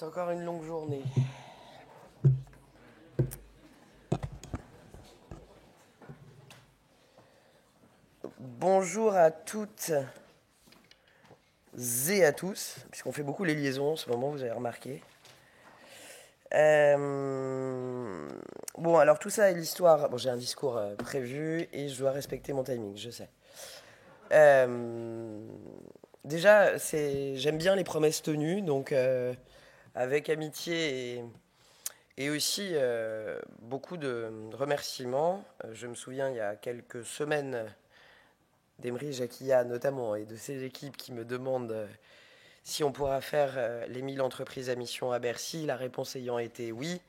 C'est encore une longue journée. Bonjour à toutes et à tous, puisqu'on fait beaucoup les liaisons en ce moment, vous avez remarqué. Bon, alors tout ça est l'histoire. Bon, j'ai un discours prévu et je dois respecter mon timing, je sais. Déjà, j'aime bien les promesses tenues, donc avec amitié et aussi beaucoup de remerciements. Je me souviens, il y a quelques semaines, d'Emery Jacquilla notamment, et de ses équipes qui me demandent si on pourra faire les 1000 entreprises à mission à Bercy, la réponse ayant été oui.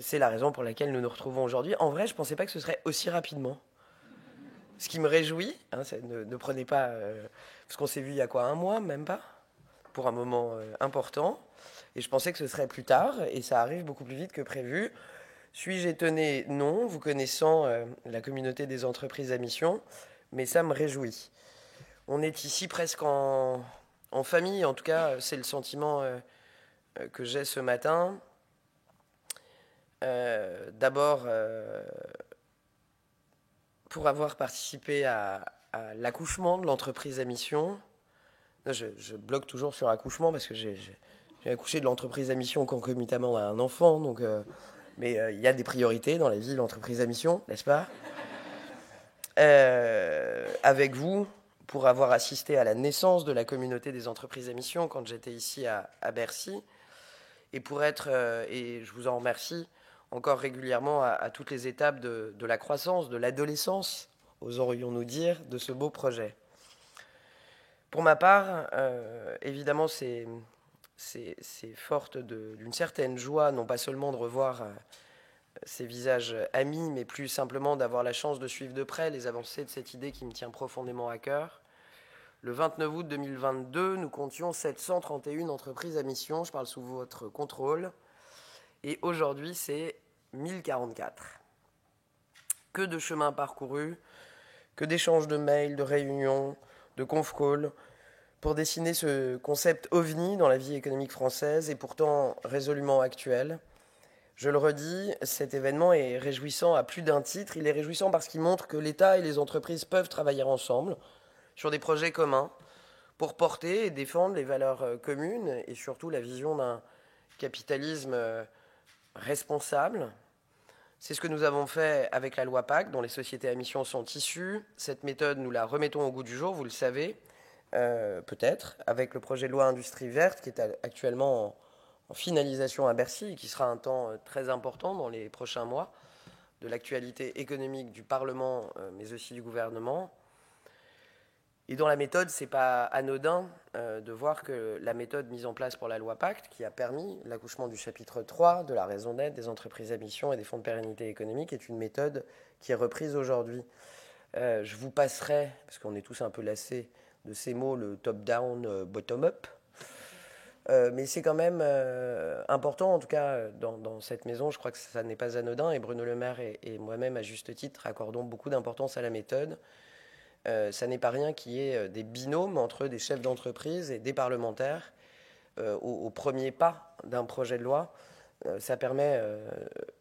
C'est la raison pour laquelle nous nous retrouvons aujourd'hui. En vrai, je ne pensais pas que ce serait aussi rapidement. Ce qui me réjouit, hein, ne prenez pas... parce qu'on s'est vu il y a quoi, un mois, même pas, pour un moment important. Et je pensais que ce serait plus tard, et ça arrive beaucoup plus vite que prévu. Suis-je étonné? Non, vous connaissant la communauté des entreprises à mission, mais ça me réjouit. On est ici presque en famille, en tout cas, c'est le sentiment que j'ai ce matin. D'abord, pour avoir participé à l'accouchement de l'entreprise à mission. Je bloque toujours sur accouchement parce que j'ai accouché de l'entreprise à mission concomitamment à un enfant. Donc, mais il y a des priorités dans la vie de l'entreprise à mission, n'est-ce pas? Avec vous, pour avoir assisté à la naissance de la communauté des entreprises à mission quand j'étais ici à Bercy. Et pour être, et je vous en remercie, encore régulièrement à toutes les étapes de la croissance, de l'adolescence, oserions-nous dire, de ce beau projet. Pour ma part, évidemment, c'est forte d'une certaine joie, non pas seulement de revoir ces visages amis, mais plus simplement d'avoir la chance de suivre de près les avancées de cette idée qui me tient profondément à cœur. Le 29 août 2022, nous comptions 731 entreprises à mission, je parle sous votre contrôle, et aujourd'hui c'est 1044. Que de chemins parcourus, que d'échanges de mails, de réunions, de conf calls, pour dessiner ce concept ovni dans la vie économique française et pourtant résolument actuel. Je le redis, cet événement est réjouissant à plus d'un titre. Il est réjouissant parce qu'il montre que l'État et les entreprises peuvent travailler ensemble sur des projets communs pour porter et défendre les valeurs communes et surtout la vision d'un capitalisme responsable. C'est ce que nous avons fait avec la loi Pacte, dont les sociétés à mission sont issues. Cette méthode, nous la remettons au goût du jour, vous le savez, peut-être, avec le projet de loi Industrie verte qui est actuellement en finalisation à Bercy et qui sera un temps très important dans les prochains mois de l'actualité économique du Parlement, mais aussi du gouvernement. Et dans la méthode, ce n'est pas anodin de voir que la méthode mise en place pour la loi Pacte, qui a permis l'accouchement du chapitre 3 de la raison d'être des entreprises à mission et des fonds de pérennité économique, est une méthode qui est reprise aujourd'hui. Je vous passerai, parce qu'on est tous un peu lassés de ces mots, le top-down, bottom-up. Mais c'est quand même important, en tout cas dans cette maison, je crois que ça n'est pas anodin, et Bruno Le Maire et moi-même, à juste titre, accordons beaucoup d'importance à la méthode. Ça n'est pas rien qu'il y ait des binômes entre des chefs d'entreprise et des parlementaires au premier pas d'un projet de loi. Ça permet,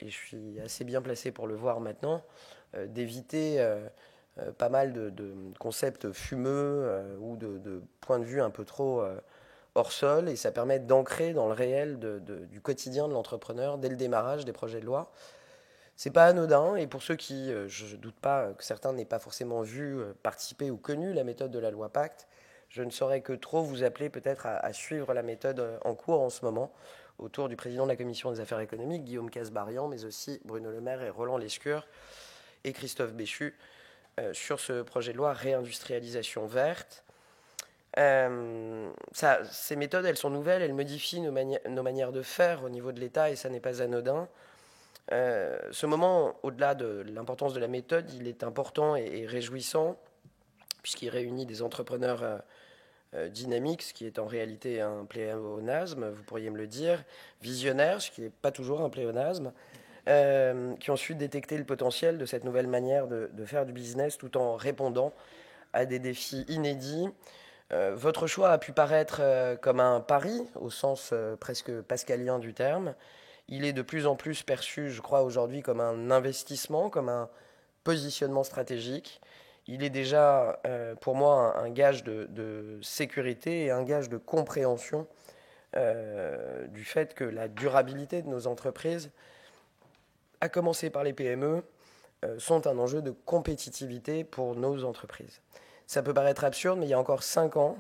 et je suis assez bien placé pour le voir maintenant, d'éviter pas mal de concepts fumeux ou de points de vue un peu trop hors sol, et ça permet d'ancrer dans le réel du quotidien de l'entrepreneur dès le démarrage des projets de loi. C'est pas anodin, et pour ceux qui, je ne doute pas que certains n'aient pas forcément vu, participer ou connu la méthode de la loi Pacte, je ne saurais que trop vous appeler peut-être à suivre la méthode en cours en ce moment, autour du président de la Commission des affaires économiques, Guillaume Kasbarian, mais aussi Bruno Le Maire et Roland Lescure et Christophe Béchu, sur ce projet de loi réindustrialisation verte. Ces méthodes, elles sont nouvelles, elles modifient nos manières de faire au niveau de l'État, et ça n'est pas anodin. Ce moment, au-delà de l'importance de la méthode, il est important et réjouissant, puisqu'il réunit des entrepreneurs dynamiques, ce qui est en réalité un pléonasme, vous pourriez me le dire, visionnaires, ce qui n'est pas toujours un pléonasme, qui ont su détecter le potentiel de cette nouvelle manière de faire du business tout en répondant à des défis inédits Votre choix a pu paraître comme un pari, au sens presque pascalien du terme. Il est de plus en plus perçu, je crois, aujourd'hui comme un investissement, comme un positionnement stratégique. Il est déjà, pour moi, un gage de sécurité et un gage de compréhension du fait que la durabilité de nos entreprises, à commencer par les PME, sont un enjeu de compétitivité pour nos entreprises. Ça peut paraître absurde, mais il y a encore 5 ans,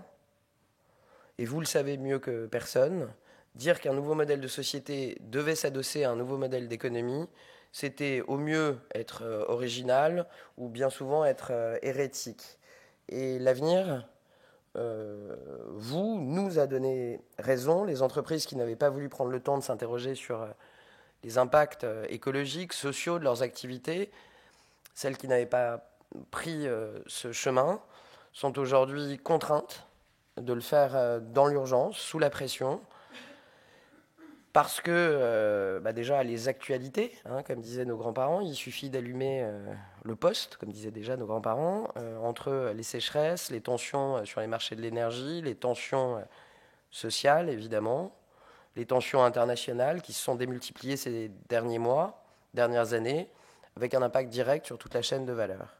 et vous le savez mieux que personne, dire qu'un nouveau modèle de société devait s'adosser à un nouveau modèle d'économie, c'était au mieux être original ou bien souvent être hérétique. Et l'avenir, nous a donné raison. Les entreprises qui n'avaient pas voulu prendre le temps de s'interroger sur les impacts écologiques, sociaux de leurs activités, celles qui n'avaient pas pris ce chemin, sont aujourd'hui contraintes de le faire dans l'urgence, sous la pression, parce que déjà les actualités, comme disaient nos grands-parents, il suffit d'allumer le poste, comme disaient déjà nos grands-parents, entre les sécheresses, les tensions sur les marchés de l'énergie, les tensions sociales évidemment, les tensions internationales qui se sont démultipliées ces derniers mois, dernières années, avec un impact direct sur toute la chaîne de valeur.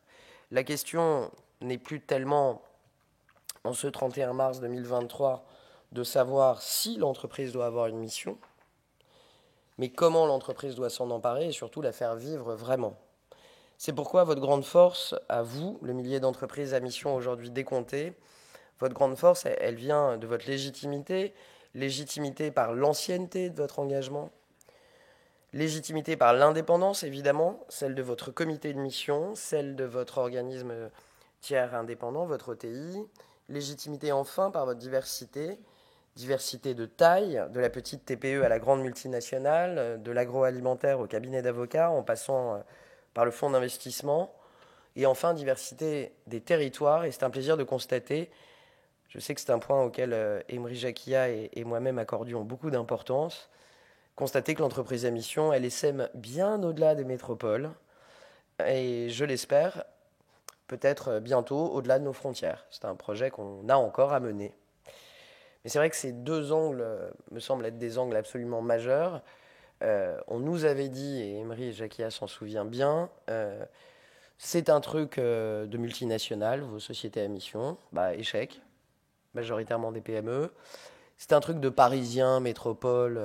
La question n'est plus tellement, en ce 31 mars 2023, de savoir si l'entreprise doit avoir une mission, mais comment l'entreprise doit s'en emparer et surtout la faire vivre vraiment. C'est pourquoi votre grande force, à vous, le millier d'entreprises à mission aujourd'hui décomptées, votre grande force, elle vient de votre légitimité, légitimité par l'ancienneté de votre engagement, légitimité par l'indépendance, évidemment, celle de votre comité de mission, celle de votre organisme tiers indépendant, votre OTI, légitimité enfin par votre diversité, diversité de taille, de la petite TPE à la grande multinationale, de l'agroalimentaire au cabinet d'avocats, en passant par le fonds d'investissement, et enfin diversité des territoires. Et c'est un plaisir de constater, je sais que c'est un point auquel Emery Jacquia et moi-même accordions beaucoup d'importance, constater que l'entreprise à mission, elle essaime bien au-delà des métropoles, et je l'espère, peut-être bientôt au-delà de nos frontières. C'est un projet qu'on a encore à mener. Mais c'est vrai que ces deux angles me semblent être des angles absolument majeurs. On nous avait dit, et Emery et Jacquia s'en souvient bien, c'est un truc de multinationales, vos sociétés à mission, échec, majoritairement des PME. C'est un truc de Parisiens, métropole,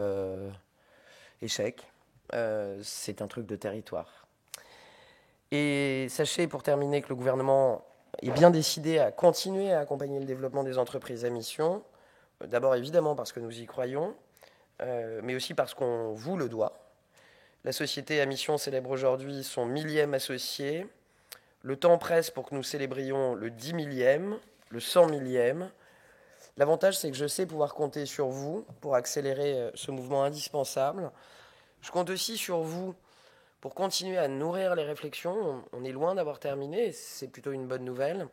échec. C'est un truc de territoire. Et sachez, pour terminer, que le gouvernement est bien décidé à continuer à accompagner le développement des entreprises à mission. D'abord, évidemment, parce que nous y croyons, mais aussi parce qu'on vous le doit. La société à mission célèbre aujourd'hui son 1000e associé. Le temps presse pour que nous célébrions le 10 millième, le 100 millième. L'avantage, c'est que je sais pouvoir compter sur vous pour accélérer ce mouvement indispensable. Je compte aussi sur vous pour continuer à nourrir les réflexions. On est loin d'avoir terminé, c'est plutôt une bonne nouvelle.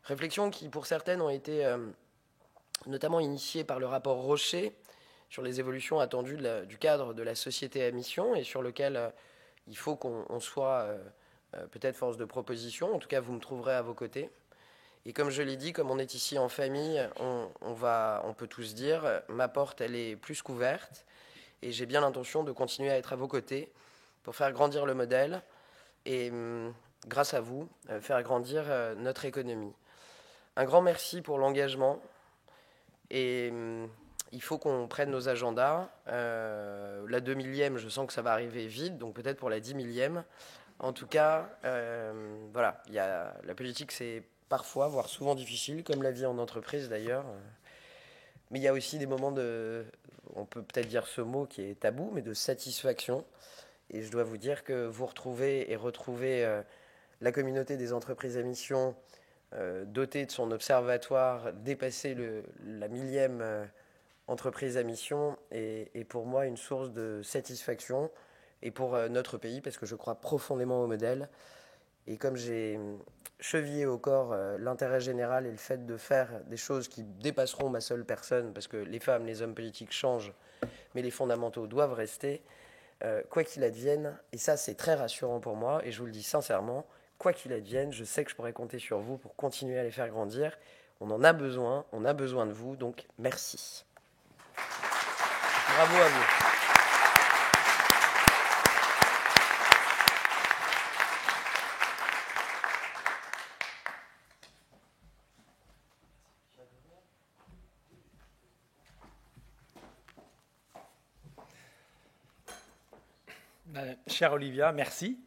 Réflexions qui, pour certaines, ont été notamment initiées par le rapport Rocher sur les évolutions attendues du cadre de la société à mission et sur lequel il faut qu'on soit peut-être force de proposition. En tout cas, vous me trouverez à vos côtés. Et comme je l'ai dit, comme on est ici en famille, on peut tous dire, ma porte, elle est plus qu'ouverte. Et j'ai bien l'intention de continuer à être à vos côtés pour faire grandir le modèle et, grâce à vous, faire grandir notre économie. Un grand merci pour l'engagement. Et il faut qu'on prenne nos agendas. La 2 millième, je sens que ça va arriver vite, donc peut-être pour la 10 millième. En tout cas, voilà, la politique, c'est parfois, voire souvent difficile, comme la vie en entreprise d'ailleurs. Mais il y a aussi des moments on peut peut-être dire ce mot qui est tabou, mais de satisfaction. Et je dois vous dire que vous retrouvez et retrouvez la communauté des entreprises à mission dotée de son observatoire, dépasser la 1000e entreprise à mission est pour moi une source de satisfaction et pour notre pays parce que je crois profondément au modèle. Et comme j'ai chevillé au corps l'intérêt général et le fait de faire des choses qui dépasseront ma seule personne, parce que les femmes, les hommes politiques changent, mais les fondamentaux doivent rester, quoi qu'il advienne, et ça c'est très rassurant pour moi, et je vous le dis sincèrement, quoi qu'il advienne, je sais que je pourrai compter sur vous pour continuer à les faire grandir. On en a besoin, on a besoin de vous, donc merci. Bravo à vous. Chère Olivia, merci.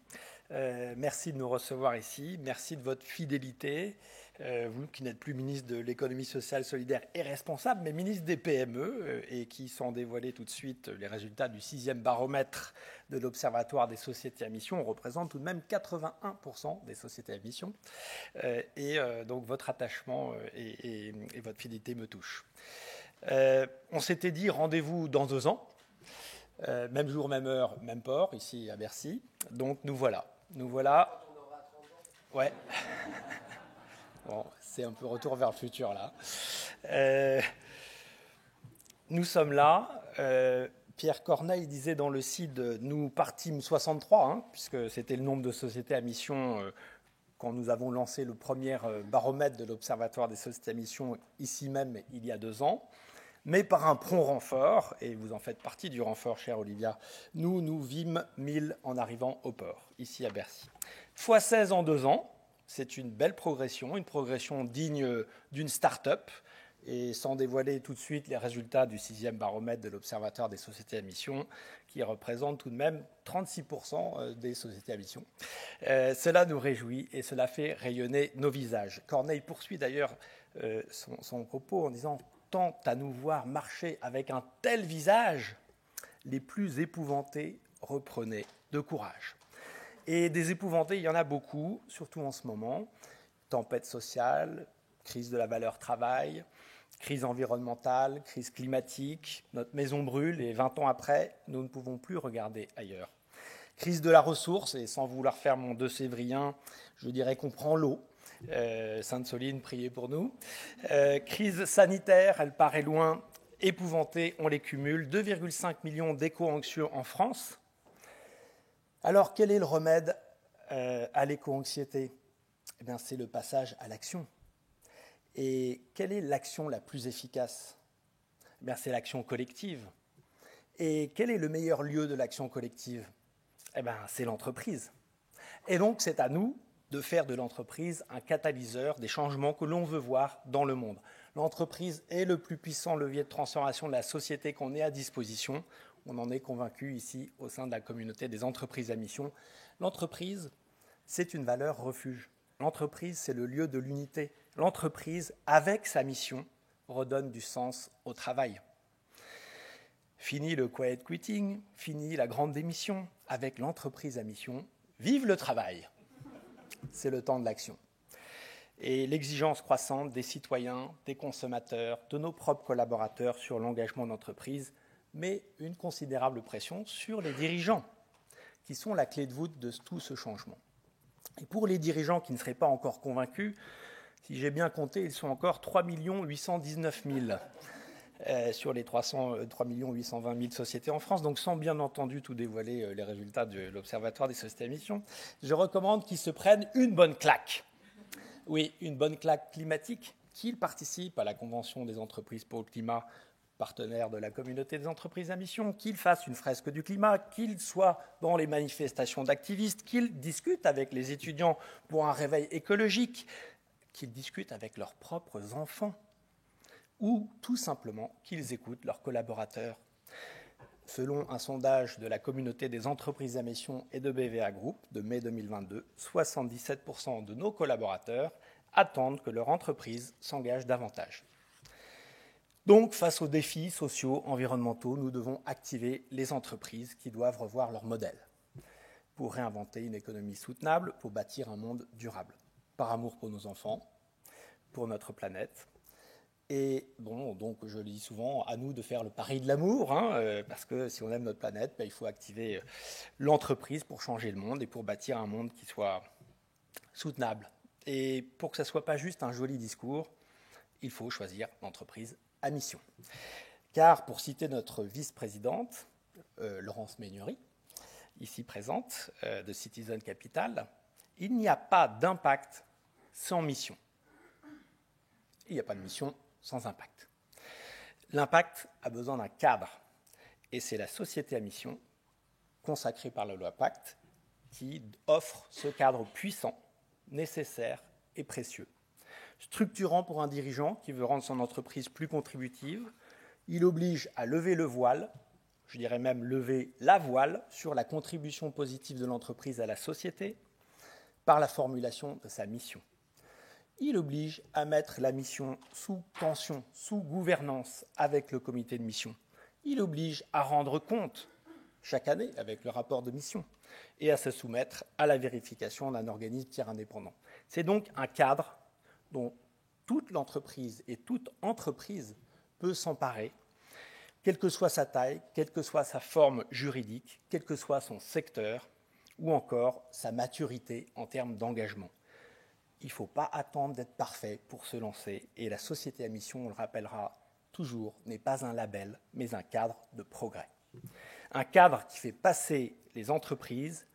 Merci de nous recevoir ici. Merci de votre fidélité. Vous qui n'êtes plus ministre de l'économie sociale, solidaire et responsable, mais ministre des PME et qui sont dévoilés tout de suite les résultats du 6e baromètre de l'Observatoire des sociétés à mission. On représente tout de même 81% des sociétés à mission. Donc votre attachement et votre fidélité me touchent. On s'était dit rendez-vous dans 2 ans. Même jour, même heure, même port, ici à Bercy. Donc nous voilà. Nous voilà. Ouais. Bon, c'est un peu retour vers le futur là. Nous sommes là. Pierre Corneille disait dans le CID, nous partîmes 63, puisque c'était le nombre de sociétés à mission quand nous avons lancé le premier baromètre de l'Observatoire des sociétés à mission ici même il y a 2 ans. Mais par un prompt renfort, et vous en faites partie du renfort, chère Olivia, nous vîmes 1000 en arrivant au port, ici à Bercy. Fois 16 en 2 ans, c'est une belle progression, une progression digne d'une start-up, et sans dévoiler tout de suite les résultats du 6e baromètre de l'Observatoire des sociétés à mission, qui représente tout de même 36% des sociétés à mission. Cela nous réjouit et cela fait rayonner nos visages. Corneille poursuit d'ailleurs son propos en disant « Tant à nous voir marcher avec un tel visage, les plus épouvantés reprenaient de courage. » Et des épouvantés, il y en a beaucoup, surtout en ce moment. Tempête sociale, crise de la valeur travail, crise environnementale, crise climatique, notre maison brûle et 20 ans après, nous ne pouvons plus regarder ailleurs. Crise de la ressource, et sans vouloir faire mon de Sévrien, je dirais qu'on prend l'eau. Sainte-Soline, priez pour nous. Crise sanitaire, elle paraît loin, épouvantée, on les cumule. 2,5 millions d'éco-anxieux en France. Alors, quel est le remède à l'éco-anxiété ? Eh bien, c'est le passage à l'action. Et quelle est l'action la plus efficace ? Eh bien, c'est l'action collective. Et quel est le meilleur lieu de l'action collective ? Eh bien, c'est l'entreprise. Et donc, c'est à nous de faire de l'entreprise un catalyseur des changements que l'on veut voir dans le monde. L'entreprise est le plus puissant levier de transformation de la société qu'on ait à disposition. On en est convaincu ici au sein de la communauté des entreprises à mission. L'entreprise, c'est une valeur refuge. L'entreprise, c'est le lieu de l'unité. L'entreprise, avec sa mission, redonne du sens au travail. Fini le quiet quitting, fini la grande démission. Avec l'entreprise à mission, vive le travail. C'est le temps de l'action. Et l'exigence croissante des citoyens, des consommateurs, de nos propres collaborateurs sur l'engagement d'entreprise met une considérable pression sur les dirigeants, qui sont la clé de voûte de tout ce changement. Et pour les dirigeants qui ne seraient pas encore convaincus, si j'ai bien compté, ils sont encore 3 819 000 sur les 3 820 000 sociétés en France, donc sans bien entendu tout dévoiler les résultats de l'Observatoire des sociétés à mission, je recommande qu'ils se prennent une bonne claque. Oui, une bonne claque climatique, qu'ils participent à la Convention des entreprises pour le climat, partenaire de la communauté des entreprises à mission, qu'ils fassent une fresque du climat, qu'ils soient dans les manifestations d'activistes, qu'ils discutent avec les étudiants pour un réveil écologique, qu'ils discutent avec leurs propres enfants, ou tout simplement qu'ils écoutent leurs collaborateurs. Selon un sondage de la communauté des entreprises à mission et de BVA Group de mai 2022, 77% de nos collaborateurs attendent que leur entreprise s'engage davantage. Donc, face aux défis sociaux, environnementaux, nous devons activer les entreprises qui doivent revoir leur modèle pour réinventer une économie soutenable, pour bâtir un monde durable, par amour pour nos enfants, pour notre planète. Et bon, donc je le dis souvent, à nous de faire le pari de l'amour, parce que si on aime notre planète, il faut activer l'entreprise pour changer le monde et pour bâtir un monde qui soit soutenable. Et pour que ça ne soit pas juste un joli discours, il faut choisir l'entreprise à mission. Car, pour citer notre vice-présidente, Laurence Ménury, ici présente, de Citizen Capital, il n'y a pas d'impact sans mission. Il n'y a pas de mission sans impact. L'impact a besoin d'un cadre, et c'est la société à mission, consacrée par la loi Pacte, qui offre ce cadre puissant, nécessaire et précieux. Structurant pour un dirigeant qui veut rendre son entreprise plus contributive, il oblige à lever le voile, je dirais même lever la voile, sur la contribution positive de l'entreprise à la société par la formulation de sa mission. Il oblige à mettre la mission sous tension, sous gouvernance avec le comité de mission. Il oblige à rendre compte chaque année avec le rapport de mission et à se soumettre à la vérification d'un organisme tiers indépendant. C'est donc un cadre dont toute l'entreprise et toute entreprise peut s'emparer, quelle que soit sa taille, quelle que soit sa forme juridique, quel que soit son secteur ou encore sa maturité en termes d'engagement. Il ne faut pas attendre d'être parfait pour se lancer et la société à mission, on le rappellera toujours, n'est pas un label, mais un cadre de progrès. Un cadre qui fait passer les entreprises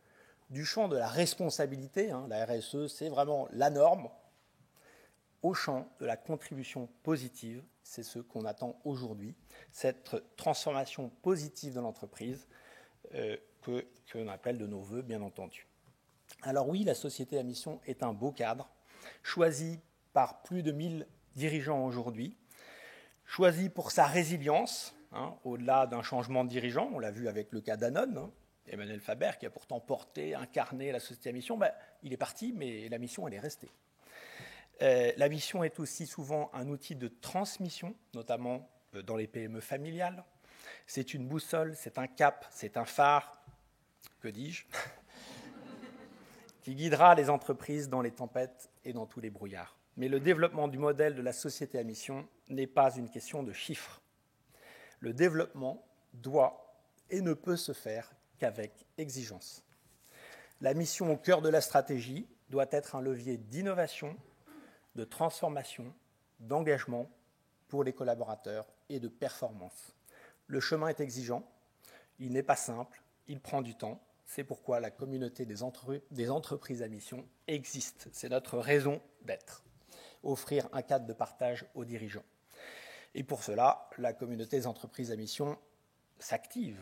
du champ de la responsabilité, la RSE, c'est vraiment la norme, au champ de la contribution positive, c'est ce qu'on attend aujourd'hui, cette transformation positive de l'entreprise qu'on appelle de nos voeux, bien entendu. Alors oui, la société à mission est un beau cadre, choisi par plus de 1000 dirigeants aujourd'hui, choisi pour sa résilience, au-delà d'un changement de dirigeant, on l'a vu avec le cas Danone, Emmanuel Faber, qui a pourtant porté, incarné la société à mission, il est parti, mais la mission, elle est restée. La mission est aussi souvent un outil de transmission, notamment dans les PME familiales. C'est une boussole, c'est un cap, c'est un phare, que dis-je, qui guidera les entreprises dans les tempêtes et dans tous les brouillards. Mais le développement du modèle de la société à mission n'est pas une question de chiffres. Le développement doit et ne peut se faire qu'avec exigence. La mission au cœur de la stratégie doit être un levier d'innovation, de transformation, d'engagement pour les collaborateurs et de performance. Le chemin est exigeant, il n'est pas simple, il prend du temps. C'est pourquoi la communauté des entreprises à mission existe. C'est notre raison d'être. Offrir un cadre de partage aux dirigeants. Et pour cela, la communauté des entreprises à mission s'active.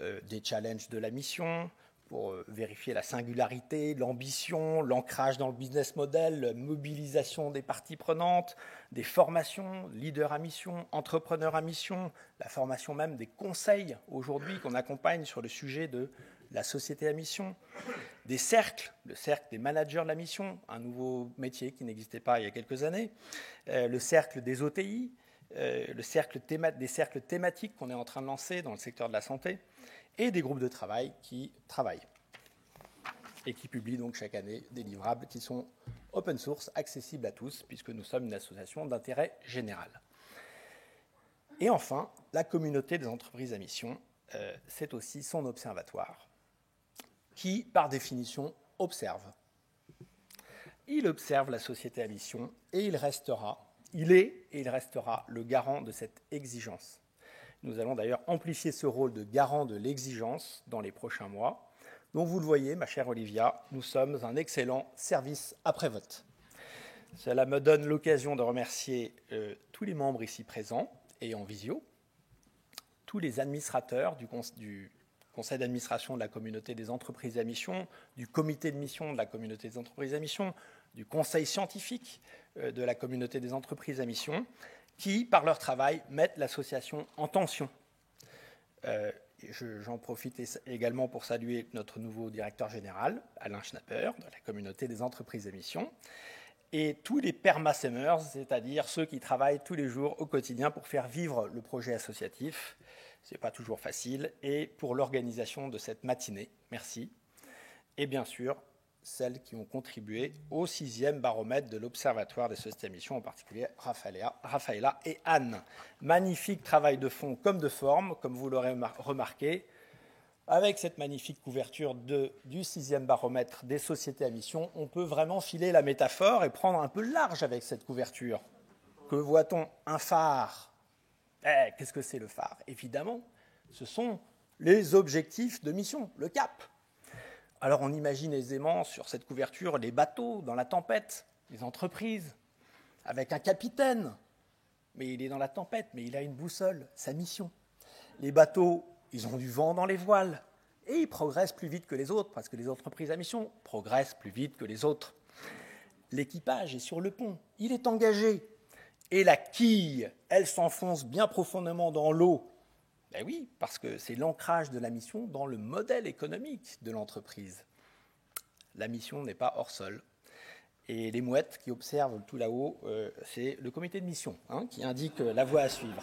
Des challenges de la mission pour vérifier la singularité, l'ambition, l'ancrage dans le business model, la mobilisation des parties prenantes, des formations, leaders à mission, entrepreneurs à mission, la formation même des conseils aujourd'hui qu'on accompagne sur le sujet de la société à mission, des cercles, le cercle des managers de la mission, un nouveau métier qui n'existait pas il y a quelques années, le cercle des OTI, des cercles thématiques qu'on est en train de lancer dans le secteur de la santé, et des groupes de travail qui travaillent et qui publient donc chaque année des livrables qui sont open source, accessibles à tous, puisque nous sommes une association d'intérêt général. Et enfin, la communauté des entreprises à mission, c'est aussi son observatoire, qui, par définition, observe. Il observe la société à mission et il est et il restera le garant de cette exigence. Nous allons d'ailleurs amplifier ce rôle de garant de l'exigence dans les prochains mois. Donc vous le voyez, ma chère Olivia, nous sommes un excellent service après-vote. Cela me donne l'occasion de remercier tous les membres ici présents et en visio, tous les administrateurs du conseil d'administration de la communauté des entreprises à mission, du comité de mission de la communauté des entreprises à mission, du conseil scientifique de la communauté des entreprises à mission, qui, par leur travail, mettent l'association en tension. J'en profite également pour saluer notre nouveau directeur général, Alain Schnapper, de la communauté des entreprises à mission, et tous les permassemmers, c'est-à-dire ceux qui travaillent tous les jours au quotidien pour faire vivre le projet associatif. Ce n'est pas toujours facile, et pour l'organisation de cette matinée. Merci. Et bien sûr, celles qui ont contribué au 6e baromètre de l'Observatoire des sociétés à mission, en particulier Raphaëla et Anne. Magnifique travail de fond comme de forme, comme vous l'aurez remarqué. Avec cette magnifique couverture du 6e baromètre des sociétés à mission, on peut vraiment filer la métaphore et prendre un peu large avec cette couverture. Que voit-on? Un phare. Qu'est-ce que c'est le phare? Évidemment, ce sont les objectifs de mission, le cap. Alors on imagine aisément sur cette couverture les bateaux dans la tempête, les entreprises, avec un capitaine, mais il est dans la tempête, mais il a une boussole, sa mission. Les bateaux, ils ont du vent dans les voiles, et ils progressent plus vite que les autres, parce que les entreprises à mission progressent plus vite que les autres. L'équipage est sur le pont, il est engagé, et la quille, elle s'enfonce bien profondément dans l'eau. Ben oui, parce que c'est l'ancrage de la mission dans le modèle économique de l'entreprise. La mission n'est pas hors sol. Et les mouettes qui observent tout là-haut, c'est le comité de mission qui indique la voie à suivre.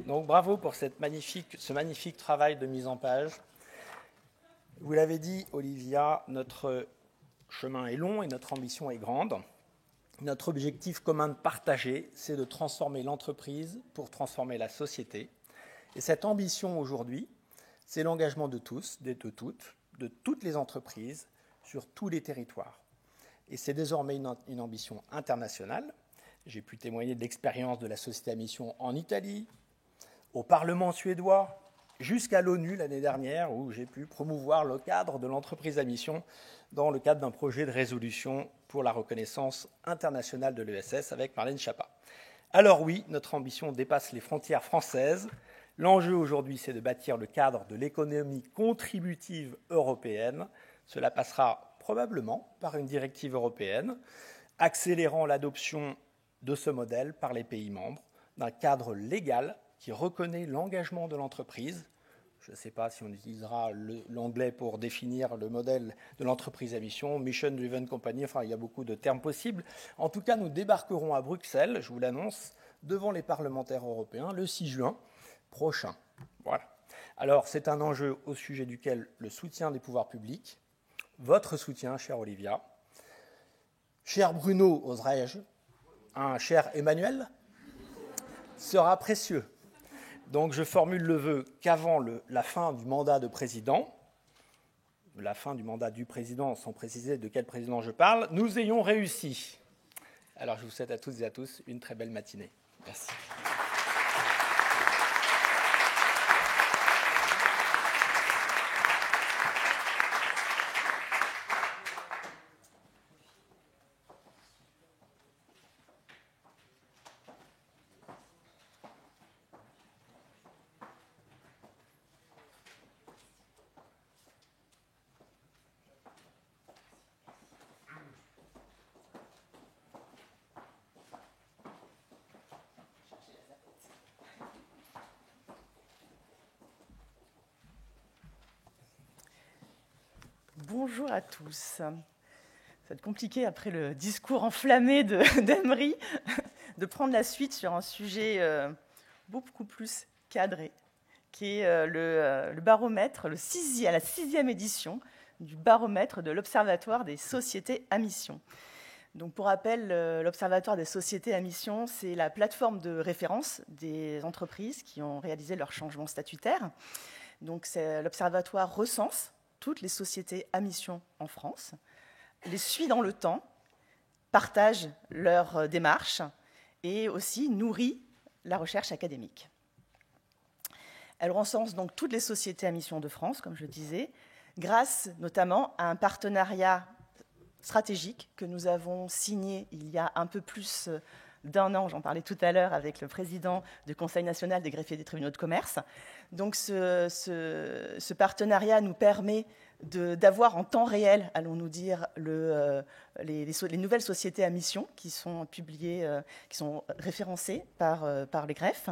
Donc bravo pour ce magnifique travail de mise en page. Vous l'avez dit, Olivia, notre chemin est long et notre ambition est grande. Notre objectif commun partagé, c'est de transformer l'entreprise pour transformer la société. Et cette ambition aujourd'hui, c'est l'engagement de tous, de toutes les entreprises, sur tous les territoires. Et c'est désormais une ambition internationale. J'ai pu témoigner de l'expérience de la société à mission en Italie, au Parlement suédois, jusqu'à l'ONU l'année dernière, où j'ai pu promouvoir le cadre de l'entreprise à mission dans le cadre d'un projet de résolution pour la reconnaissance internationale de l'ESS avec Marlène Schiappa. Alors oui, notre ambition dépasse les frontières françaises. L'enjeu aujourd'hui, c'est de bâtir le cadre de l'économie contributive européenne. Cela passera probablement par une directive européenne, accélérant l'adoption de ce modèle par les pays membres, d'un cadre légal qui reconnaît l'engagement de l'entreprise. Je ne sais pas si on utilisera l'anglais pour définir le modèle de l'entreprise à mission, Mission Driven Company, enfin il y a beaucoup de termes possibles. En tout cas, nous débarquerons à Bruxelles, je vous l'annonce, devant les parlementaires européens le 6 juin prochain. Voilà. Alors, c'est un enjeu au sujet duquel le soutien des pouvoirs publics, votre soutien, chère Olivia, cher Bruno, oserais-je, cher Emmanuel, sera précieux. Donc je formule le vœu qu'avant la fin du mandat de président, la fin du mandat du président, sans préciser de quel président je parle, nous ayons réussi. Alors je vous souhaite à toutes et à tous une très belle matinée. Merci. Bonjour à tous. Ça va être compliqué après le discours enflammé d'Emery de prendre la suite sur un sujet beaucoup plus cadré, qui est le baromètre, la 6e édition du baromètre de l'Observatoire des sociétés à mission. Donc pour rappel, l'Observatoire des sociétés à mission, c'est la plateforme de référence des entreprises qui ont réalisé leur changement statutaire. Donc l'Observatoire recense toutes les sociétés à mission en France, les suit dans le temps, partage leurs démarches et aussi nourrit la recherche académique. Elle recense donc toutes les sociétés à mission de France, comme je le disais, grâce notamment à un partenariat stratégique que nous avons signé il y a un peu plus d'1 an, j'en parlais tout à l'heure, avec le président du Conseil national des greffiers des tribunaux de commerce. Donc ce partenariat nous permet d'avoir en temps réel, allons-nous dire, les nouvelles sociétés à mission qui sont publiées, qui sont référencées par les greffes.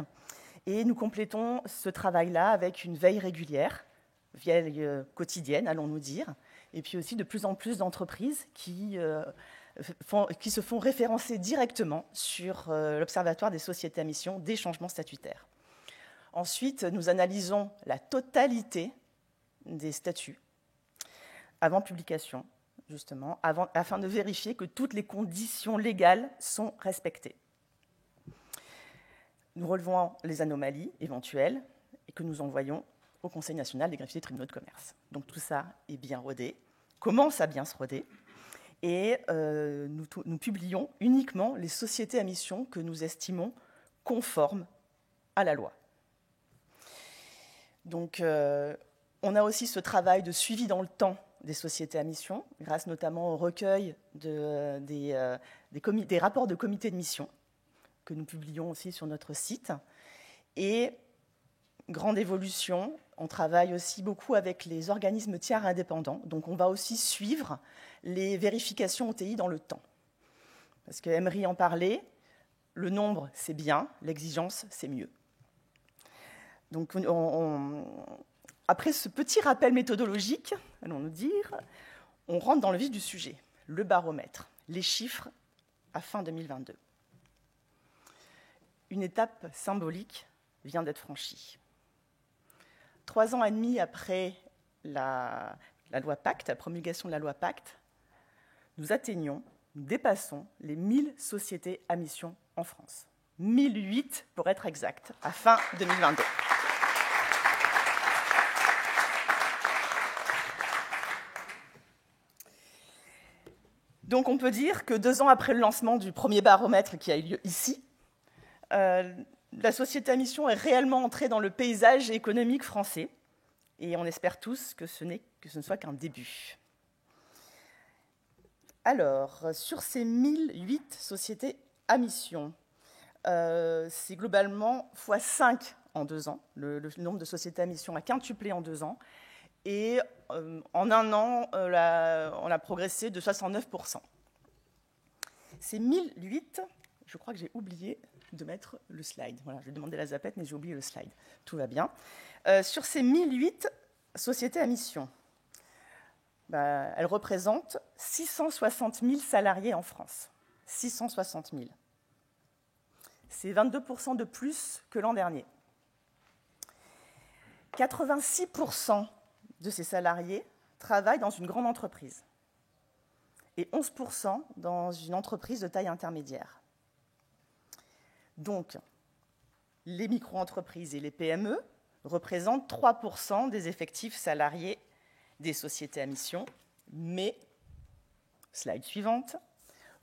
Et nous complétons ce travail-là avec une veille régulière, veille quotidienne, allons-nous dire, et puis aussi de plus en plus d'entreprises qui se font référencer directement sur l'Observatoire des sociétés à mission des changements statutaires. Ensuite, nous analysons la totalité des statuts avant publication, justement, afin de vérifier que toutes les conditions légales sont respectées. Nous relevons les anomalies éventuelles et que nous envoyons au Conseil national des greffiers des tribunaux de commerce. Donc tout ça est bien rodé, commence à bien se roder. Et nous publions uniquement les sociétés à mission que nous estimons conformes à la loi. Donc, on a aussi ce travail de suivi dans le temps des sociétés à mission, grâce notamment au recueil des rapports de comités de mission que nous publions aussi sur notre site. Et grande évolution, on travaille aussi beaucoup avec les organismes tiers indépendants. Donc on va aussi suivre les vérifications OTI dans le temps. Parce que Emery en parlait, le nombre c'est bien, l'exigence c'est mieux. Donc après ce petit rappel méthodologique, allons-nous dire, on rentre dans le vif du sujet, le baromètre, les chiffres à fin 2022. Une étape symbolique vient d'être franchie. 3 ans et demi après la loi Pacte, la promulgation de la loi Pacte, nous dépassons les 1000 sociétés à mission en France. 1008 pour être exact, à fin 2022. Donc on peut dire que 2 ans après le lancement du premier baromètre qui a eu lieu ici, la société à mission est réellement entrée dans le paysage économique français. Et on espère tous que ce ne soit qu'un début. Alors, sur ces 1008 sociétés à mission, c'est globalement x5 en 2 ans. Le nombre de sociétés à mission a quintuplé en 2 ans. Et en 1 an, on a progressé de 69%. Ces 1008, je crois que j'ai oublié de mettre le slide. Voilà, je demandais la zapette, mais j'ai oublié le slide. Tout va bien. Sur ces 1008 sociétés à mission, elles représentent 660 000 salariés en France. 660 000. C'est 22% de plus que l'an dernier. 86% de ces salariés travaillent dans une grande entreprise et 11% dans une entreprise de taille intermédiaire. Donc, les micro-entreprises et les PME représentent 3% des effectifs salariés des sociétés à mission, mais, slide suivante,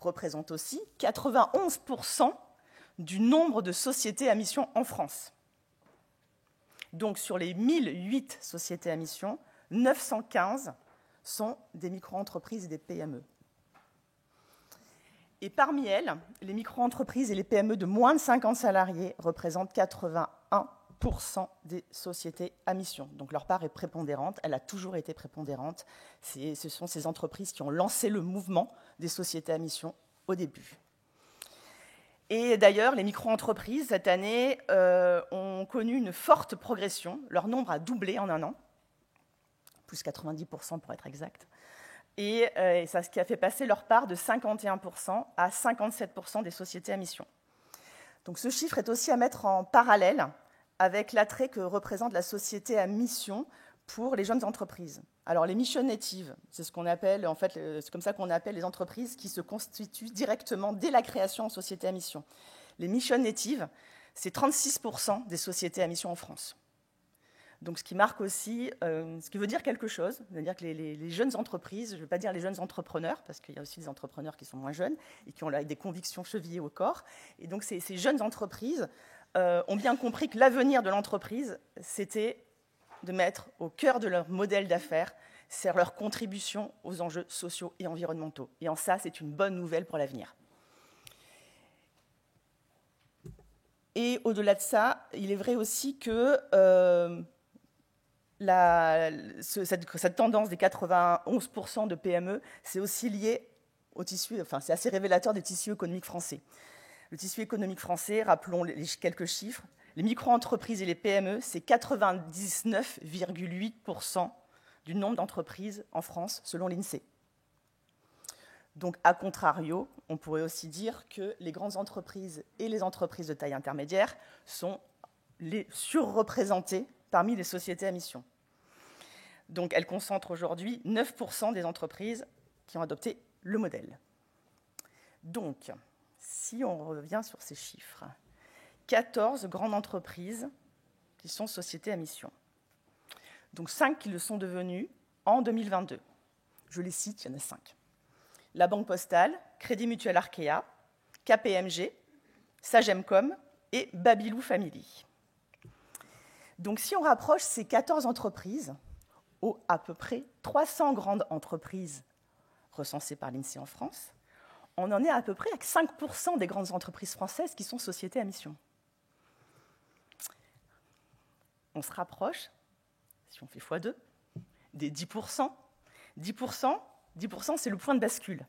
représentent aussi 91% du nombre de sociétés à mission en France. Donc, sur les 1008 sociétés à mission, 915 sont des micro-entreprises et des PME. Et parmi elles, les micro-entreprises et les PME de moins de 50 salariés représentent 81% des sociétés à mission. Donc leur part est prépondérante, elle a toujours été prépondérante. Ce sont ces entreprises qui ont lancé le mouvement des sociétés à mission au début. Et d'ailleurs, les micro-entreprises, cette année, ont connu une forte progression. Leur nombre a doublé en 1 an, plus 90% pour être exact. Et c'est ce qui a fait passer leur part de 51% à 57% des sociétés à mission. Donc ce chiffre est aussi à mettre en parallèle avec l'attrait que représente la société à mission pour les jeunes entreprises. Alors les mission natives, c'est ce qu'on appelle, en fait, c'est comme ça qu'on appelle les entreprises qui se constituent directement dès la création en société à mission. Les mission natives, c'est 36% des sociétés à mission en France. Donc, ce qui marque aussi, ce qui veut dire quelque chose, c'est-à-dire que les jeunes entreprises, je ne veux pas dire les jeunes entrepreneurs, parce qu'il y a aussi des entrepreneurs qui sont moins jeunes et qui ont des convictions chevillées au corps. Et donc, ces jeunes entreprises ont bien compris que l'avenir de l'entreprise, c'était de mettre au cœur de leur modèle d'affaires, c'est leur contribution aux enjeux sociaux et environnementaux. Et en ça, c'est une bonne nouvelle pour l'avenir. Et au-delà de ça, il est vrai aussi que cette tendance des 91% de PME, c'est aussi lié au tissu, enfin c'est assez révélateur du tissu économique français. Le tissu économique français, rappelons quelques chiffres, les micro-entreprises et les PME, c'est 99,8% du nombre d'entreprises en France, selon l'INSEE. Donc, à contrario, on pourrait aussi dire que les grandes entreprises et les entreprises de taille intermédiaire sont les surreprésentées parmi les sociétés à mission. Donc, elles concentrent aujourd'hui 9% des entreprises qui ont adopté le modèle. Donc, si on revient sur ces chiffres, 14 grandes entreprises qui sont sociétés à mission. Donc, 5 qui le sont devenues en 2022. Je les cite, il y en a 5. La Banque Postale, Crédit Mutuel Arkea, KPMG, Sagemcom et Babylou Family. Donc, si on rapproche ces 14 entreprises, aux à peu près 300 grandes entreprises recensées par l'INSEE en France, on en est à peu près à 5% des grandes entreprises françaises qui sont sociétés à mission. On se rapproche, si on fait x2, des 10%. 10%, c'est le point de bascule.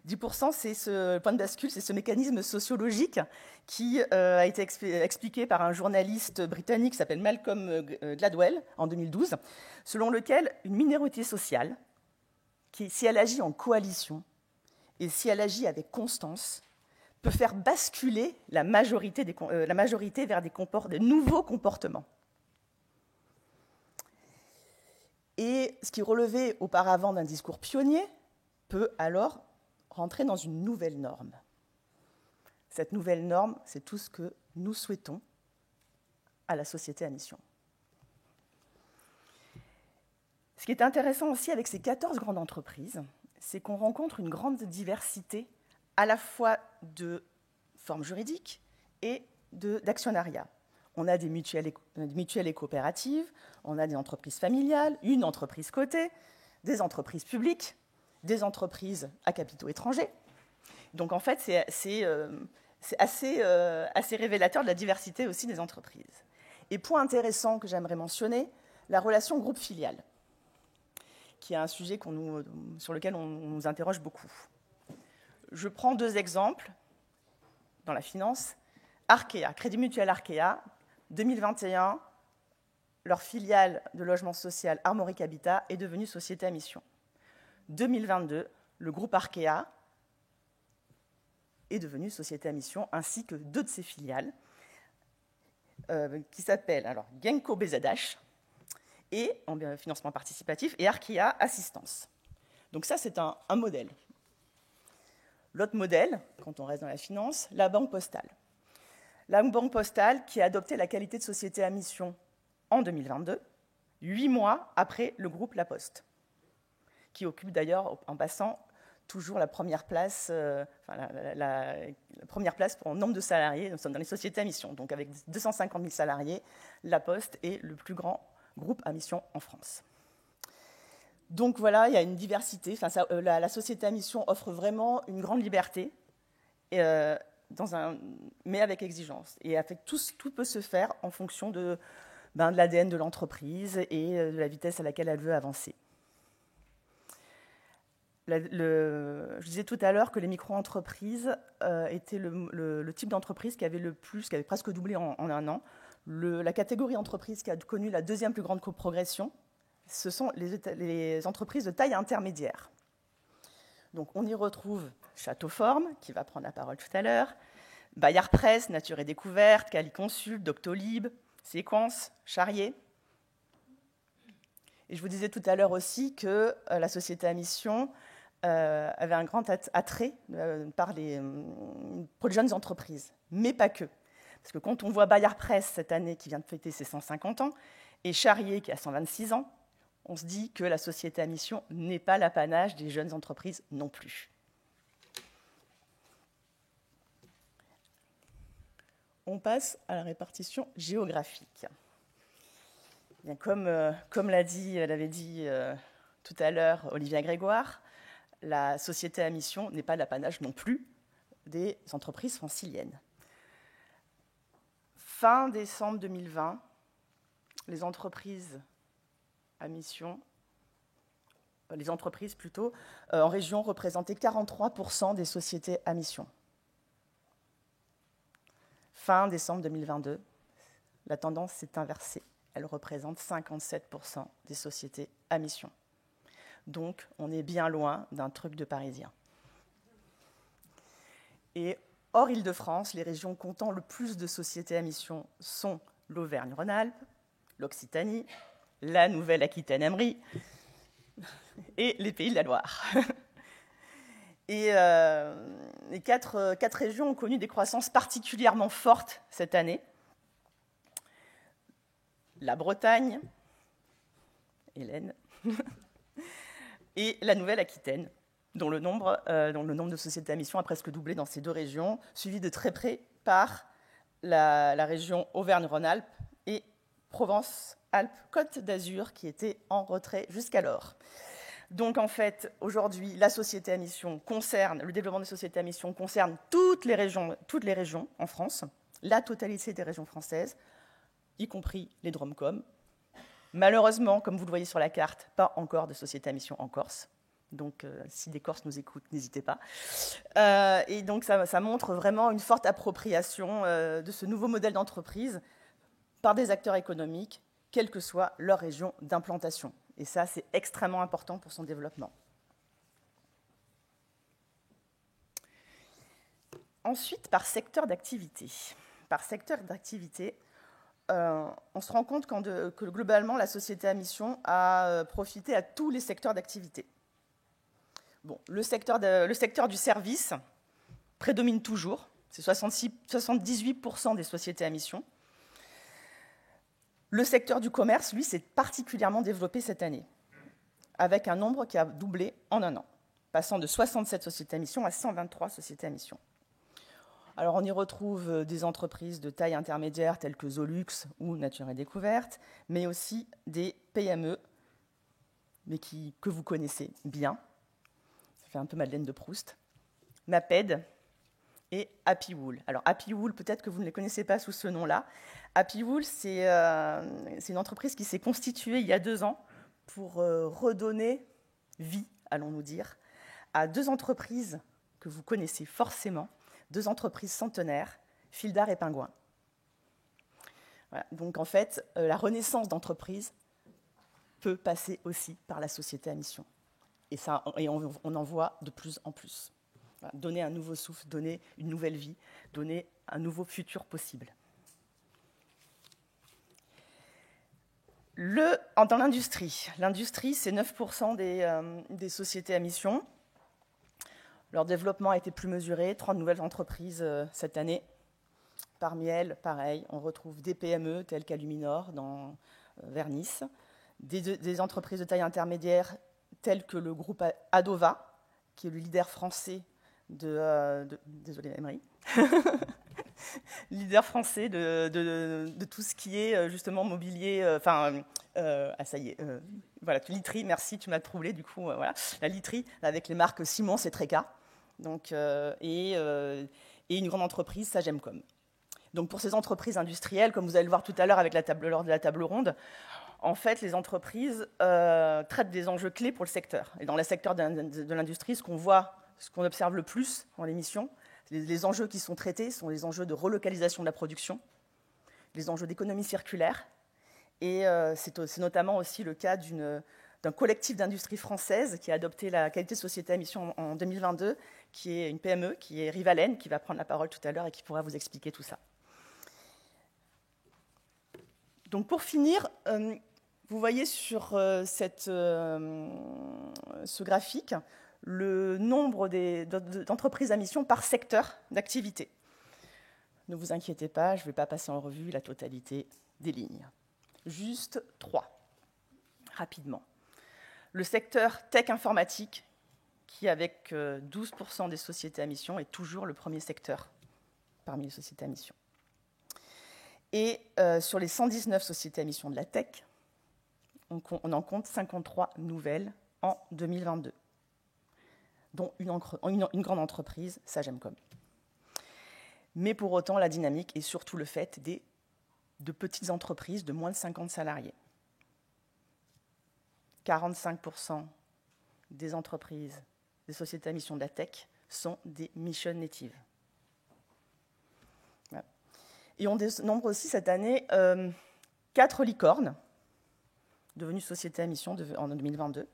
10%, c'est ce point de bascule, c'est ce mécanisme sociologique qui a été expliqué par un journaliste britannique qui s'appelle Malcolm Gladwell en 2012, selon lequel une minorité sociale, si elle agit en coalition et si elle agit avec constance, peut faire basculer la majorité vers des nouveaux comportements. Et ce qui relevait auparavant d'un discours pionnier peut alors rentrer dans une nouvelle norme. Cette nouvelle norme, c'est tout ce que nous souhaitons à la société à mission. Ce qui est intéressant aussi avec ces 14 grandes entreprises, c'est qu'on rencontre une grande diversité à la fois de formes juridiques et d'actionnariat. On a des mutuelles et coopératives, on a des entreprises familiales, une entreprise cotée, des entreprises publiques, des entreprises à capitaux étrangers. Donc en fait, c'est assez révélateur de la diversité aussi des entreprises. Et point intéressant que j'aimerais mentionner, la relation groupe-filiale, qui est un sujet sur lequel on nous interroge beaucoup. Je prends 2 exemples dans la finance. Arkea, Crédit Mutuel Arkea, 2021, leur filiale de logement social Armorique Habitat est devenue société à mission. 2022, le groupe Arkea est devenu société à mission, ainsi que 2 de ses filiales, qui s'appellent alors Genco BZH, et en financement participatif, et Arkea Assistance. Donc ça, c'est un modèle. L'autre modèle, quand on reste dans la finance, la Banque Postale. La Banque Postale qui a adopté la qualité de société à mission en 2022, 8 mois après le groupe La Poste, qui occupe d'ailleurs, en passant, toujours la première place, la première place pour nombre de salariés dans les sociétés à mission. Donc avec 250 000 salariés, La Poste est le plus grand groupe à mission en France. Donc voilà, il y a une diversité. La société à mission offre vraiment une grande liberté, mais avec exigence. Et avec tout peut se faire en fonction de l'ADN de l'entreprise et de la vitesse à laquelle elle veut avancer. Je disais tout à l'heure que les micro-entreprises étaient le type d'entreprise qui avait presque doublé en un an. La catégorie entreprise qui a connu la 2e plus grande progression, ce sont les entreprises de taille intermédiaire. Donc on y retrouve Châteauforme, qui va prendre la parole tout à l'heure, Bayard Presse, Nature et Découverte, Caliconsult, Doctolib, Séquence, Charrier. Et je vous disais tout à l'heure aussi que la société à mission avait un grand attrait pour les jeunes entreprises, mais pas que. Parce que quand on voit Bayard Presse cette année qui vient de fêter ses 150 ans, et Charrier qui a 126 ans, on se dit que la société à mission n'est pas l'apanage des jeunes entreprises non plus. On passe à la répartition géographique. Bien, comme l'avait dit tout à l'heure Olivia Grégoire, la société à mission n'est pas l'apanage non plus des entreprises franciliennes. Fin décembre 2020, les entreprises à mission, en région représentaient 43% des sociétés à mission. Fin décembre 2022, la tendance s'est inversée. Elle représente 57% des sociétés à mission. Donc, on est bien loin d'un truc de Parisien. Et hors Île-de-France, les régions comptant le plus de sociétés à mission sont l'Auvergne-Rhône-Alpes, l'Occitanie, la Nouvelle-Aquitaine-Amri et les Pays de la Loire. Et les quatre régions ont connu des croissances particulièrement fortes cette année. La Bretagne, Hélène, et la Nouvelle-Aquitaine, dont le nombre de sociétés à mission a presque doublé dans ces 2 régions, suivi de très près par la région Auvergne-Rhône-Alpes et Alpes-Côte d'Azur qui étaient en retrait jusqu'alors. Donc en fait, aujourd'hui, la société à mission concerne, le développement des sociétés à mission concerne toutes les régions en France, la totalité des régions françaises, y compris les DROMCOM. Malheureusement, comme vous le voyez sur la carte, pas encore de société à mission en Corse. Donc si des Corses nous écoutent, n'hésitez pas. Et donc ça montre vraiment une forte appropriation de ce nouveau modèle d'entreprise par des acteurs économiques, quelle que soit leur région d'implantation. Et ça, c'est extrêmement important pour son développement. Ensuite, par secteur d'activité. Par secteur d'activité, on se rend compte que globalement, la société à mission a profité à tous les secteurs d'activité. Bon, le secteur du service prédomine toujours, c'est 78% des sociétés à mission. Le secteur du commerce, lui, s'est particulièrement développé cette année, avec un nombre qui a doublé en un an, passant de 67 sociétés à mission à 123 sociétés à mission. Alors, on y retrouve des entreprises de taille intermédiaire telles que Zolux ou Nature et Découverte, mais aussi des PME, mais que vous connaissez bien. Ça fait un peu Madeleine de Proust. Maped et Happy Wool. Alors, Happy Wool, peut-être que vous ne les connaissez pas sous ce nom-là. Happy Wool, c'est une entreprise qui s'est constituée il y a 2 ans pour redonner vie, allons-nous dire, à 2 entreprises que vous connaissez forcément, 2 entreprises centenaires, Fildar et Penguin. Voilà. Donc, en fait, la renaissance d'entreprise peut passer aussi par la société à mission. Et on en voit de plus en plus. Voilà. Donner un nouveau souffle, donner une nouvelle vie, donner un nouveau futur possible. Dans l'industrie, c'est 9% des sociétés à mission. Leur développement a été plus mesuré, 30 nouvelles entreprises cette année. Parmi elles, pareil, on retrouve des PME telles qu'Aluminor vers Nice, des entreprises de taille intermédiaire telles que le groupe Adova, qui est le leader français désolé Emery, leader français de tout ce qui est justement mobilier, ça y est, voilà, literie, merci, tu m'as troublé, du coup, voilà, la literie avec les marques Simons et Treca, donc, et une grande entreprise, Sagemcom. Donc pour ces entreprises industrielles, comme vous allez le voir tout à l'heure lors de la table ronde, en fait, les entreprises traitent des enjeux clés pour le secteur. Et dans le secteur de l'industrie, ce qu'on observe le plus dans l'émission, les enjeux qui sont traités sont les enjeux de relocalisation de la production, les enjeux d'économie circulaire, et c'est notamment aussi le cas d'un collectif d'industrie française qui a adopté la qualité de société à mission en 2022, qui est une PME, qui est Rivalen, qui va prendre la parole tout à l'heure et qui pourra vous expliquer tout ça. Donc pour finir, vous voyez sur ce graphique le nombre d'entreprises à mission par secteur d'activité. Ne vous inquiétez pas, je ne vais pas passer en revue la totalité des lignes. Juste 3, rapidement. Le secteur tech informatique, qui avec 12% des sociétés à mission est toujours le premier secteur parmi les sociétés à mission. Et sur les 119 sociétés à mission de la tech, on en compte 53 nouvelles en 2022, dont une grande entreprise, Sagemcom. Mais pour autant, la dynamique est surtout le fait de petites entreprises de moins de 50 salariés. 45% des entreprises, des sociétés à mission de la tech sont des mission natives. Voilà. Et on dénombre aussi cette année 4 licornes devenues sociétés à mission en 2022,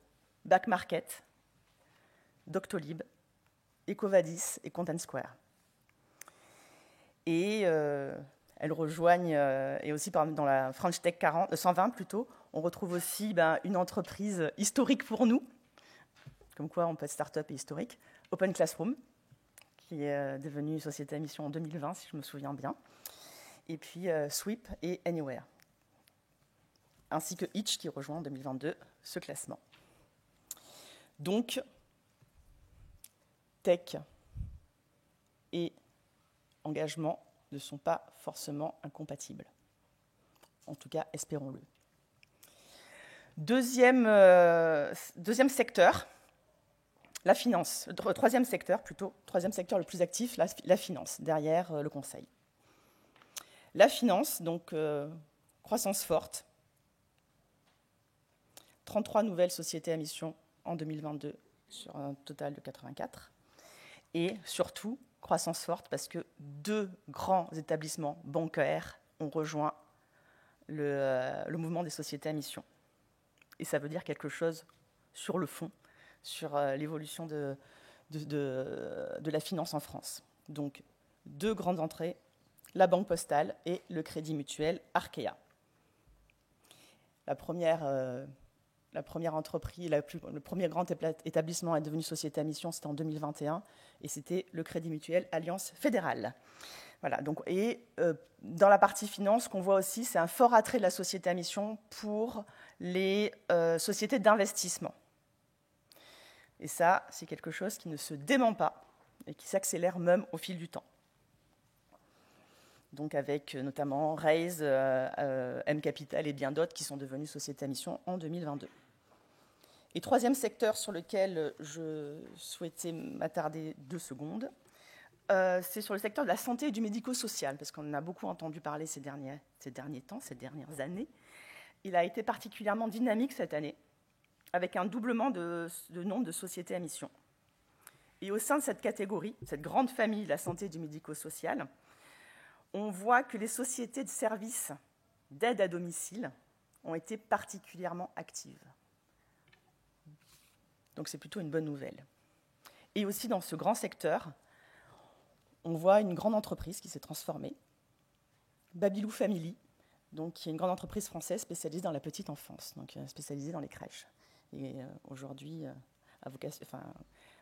Back Market, Doctolib, Ecovadis et Content Square. Et elles rejoignent, et aussi dans la French Tech 120 plutôt, on retrouve aussi une entreprise historique pour nous, comme quoi on peut être start-up et historique, Open Classroom, qui est devenue société à mission en 2020, si je me souviens bien, et puis Sweep et Anywhere, ainsi que Itch qui rejoint en 2022 ce classement. Donc, tech et engagement ne sont pas forcément incompatibles. En tout cas, espérons-le. Deuxième secteur, la finance. Troisième secteur le plus actif, la finance, derrière le conseil. La finance, donc croissance forte. 33 nouvelles sociétés à mission en 2022 sur un total de 84. Et surtout, croissance forte parce que 2 grands établissements bancaires ont rejoint le mouvement des sociétés à mission. Et ça veut dire quelque chose sur le fond, sur l'évolution de la finance en France. Donc, 2 grandes entrées, la Banque Postale et le Crédit Mutuel Arkéa. La première entreprise, le premier grand établissement est devenu société à mission, c'était en 2021, et c'était le Crédit Mutuel Alliance Fédérale. Voilà, donc, dans la partie finance, ce qu'on voit aussi, c'est un fort attrait de la société à mission pour les sociétés d'investissement. Et ça, c'est quelque chose qui ne se dément pas et qui s'accélère même au fil du temps. Donc avec notamment Raise, M Capital et bien d'autres qui sont devenus sociétés à mission en 2022. Et troisième secteur sur lequel je souhaitais m'attarder 2 secondes, c'est sur le secteur de la santé et du médico-social, parce qu'on en a beaucoup entendu parler ces dernières années. Il a été particulièrement dynamique cette année, avec un doublement de nombre de sociétés à mission. Et au sein de cette catégorie, cette grande famille de la santé et du médico-social, on voit que les sociétés de services d'aide à domicile ont été particulièrement actives. Donc c'est plutôt une bonne nouvelle. Et aussi dans ce grand secteur, on voit une grande entreprise qui s'est transformée, Babylou Family, donc, qui est une grande entreprise française spécialisée dans la petite enfance, donc spécialisée dans les crèches. Et aujourd'hui,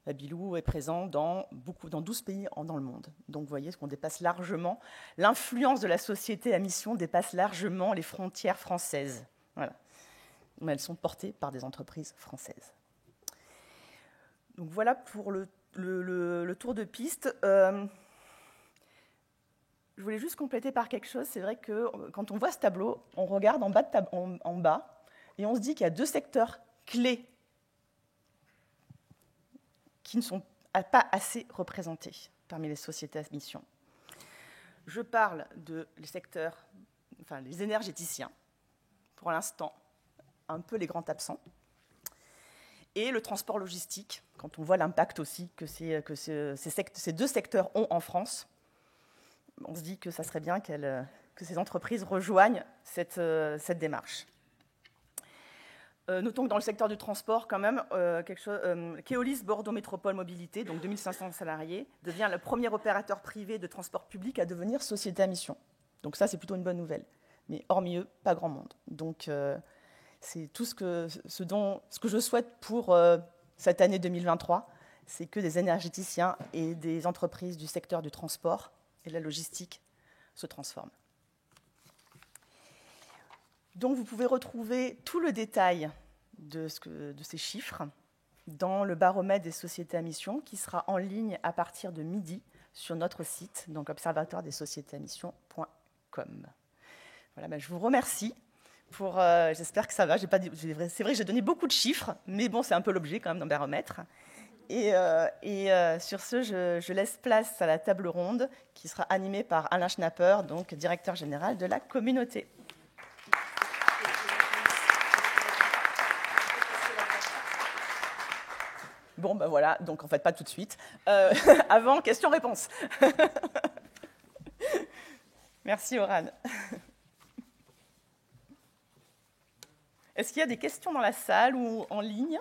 Babylou est présent dans 12 pays dans le monde. Donc vous voyez qu'on dépasse largement, l'influence de la société à mission dépasse largement les frontières françaises. Voilà. Mais elles sont portées par des entreprises françaises. Donc voilà pour le tour de piste. Je voulais juste compléter par quelque chose. C'est vrai que quand on voit ce tableau, on regarde en bas et on se dit qu'il y a 2 secteurs clés qui ne sont pas assez représentés parmi les sociétés à mission. Je parle les énergéticiens, pour l'instant, un peu les grands absents, et le transport logistique, quand on voit l'impact aussi que ces 2 secteurs ont en France. On se dit que ça serait bien que ces entreprises rejoignent cette démarche. Notons que dans le secteur du transport, quand même, Keolis Bordeaux Métropole Mobilité, donc 2500 salariés, devient le premier opérateur privé de transport public à devenir société à mission. Donc ça, c'est plutôt une bonne nouvelle. Mais hormis eux, pas grand monde. Donc c'est tout ce que je souhaite pour cette année 2023, c'est que des énergéticiens et des entreprises du secteur du transport et de la logistique se transforment. Donc vous pouvez retrouver tout le détail de ces chiffres dans le baromètre des sociétés à mission qui sera en ligne à partir de midi sur notre site, donc observatoiredessociétéesamissions.com. Voilà, je vous remercie. J'espère que ça va. C'est vrai que j'ai donné beaucoup de chiffres, mais bon, c'est un peu l'objet quand même d'un baromètre. Et sur ce, je laisse place à la table ronde qui sera animée par Alain Schnapper, donc directeur général de la communauté. Bon, ben voilà, donc en fait, pas tout de suite. Avant, question-réponse. Merci, Oran. Est-ce qu'il y a des questions dans la salle ou en ligne ?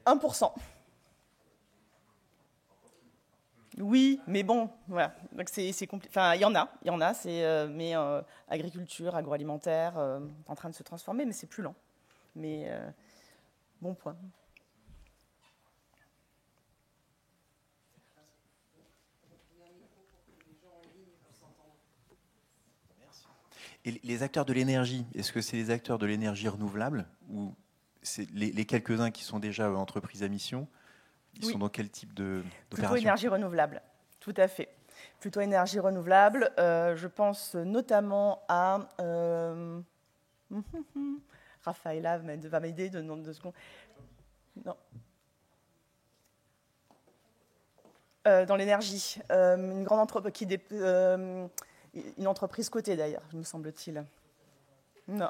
« 1%. Oui, mais bon, voilà. Donc c'est compliqué. Enfin, il y en a, mais agriculture, agroalimentaire, en train de se transformer, mais c'est plus lent. Mais bon point. Et les acteurs de l'énergie, est-ce que c'est les acteurs de l'énergie renouvelable ou c'est les quelques-uns qui sont déjà entreprises à mission? Ils sont dans quel type d'opération? Plutôt énergie renouvelable, tout à fait. Plutôt énergie renouvelable. Je pense notamment à... Raphaëla va m'aider de nombre de secondes. Non. Dans l'énergie. Une grande entreprise une entreprise cotée d'ailleurs, me semble-t-il. Non.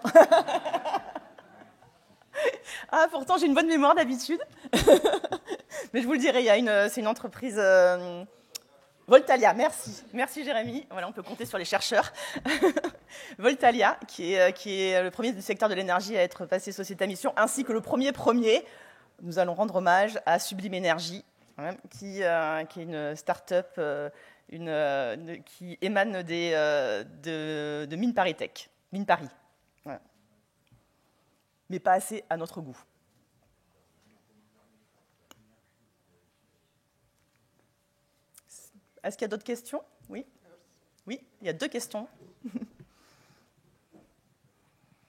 Ah, pourtant j'ai une bonne mémoire d'habitude. Mais je vous le dirai, c'est une entreprise... Voltalia, merci. Merci Jérémy. Voilà, on peut compter sur les chercheurs. Voltalia, qui est le premier du secteur de l'énergie à être passé société à mission, ainsi que le premier. Nous allons rendre hommage à Sublime Énergie, qui est une start-up qui émane de Mines Paris Tech. Mines Paris. Voilà. Mais pas assez à notre goût. Est-ce qu'il y a d'autres questions? Oui. Oui, il y a 2 questions.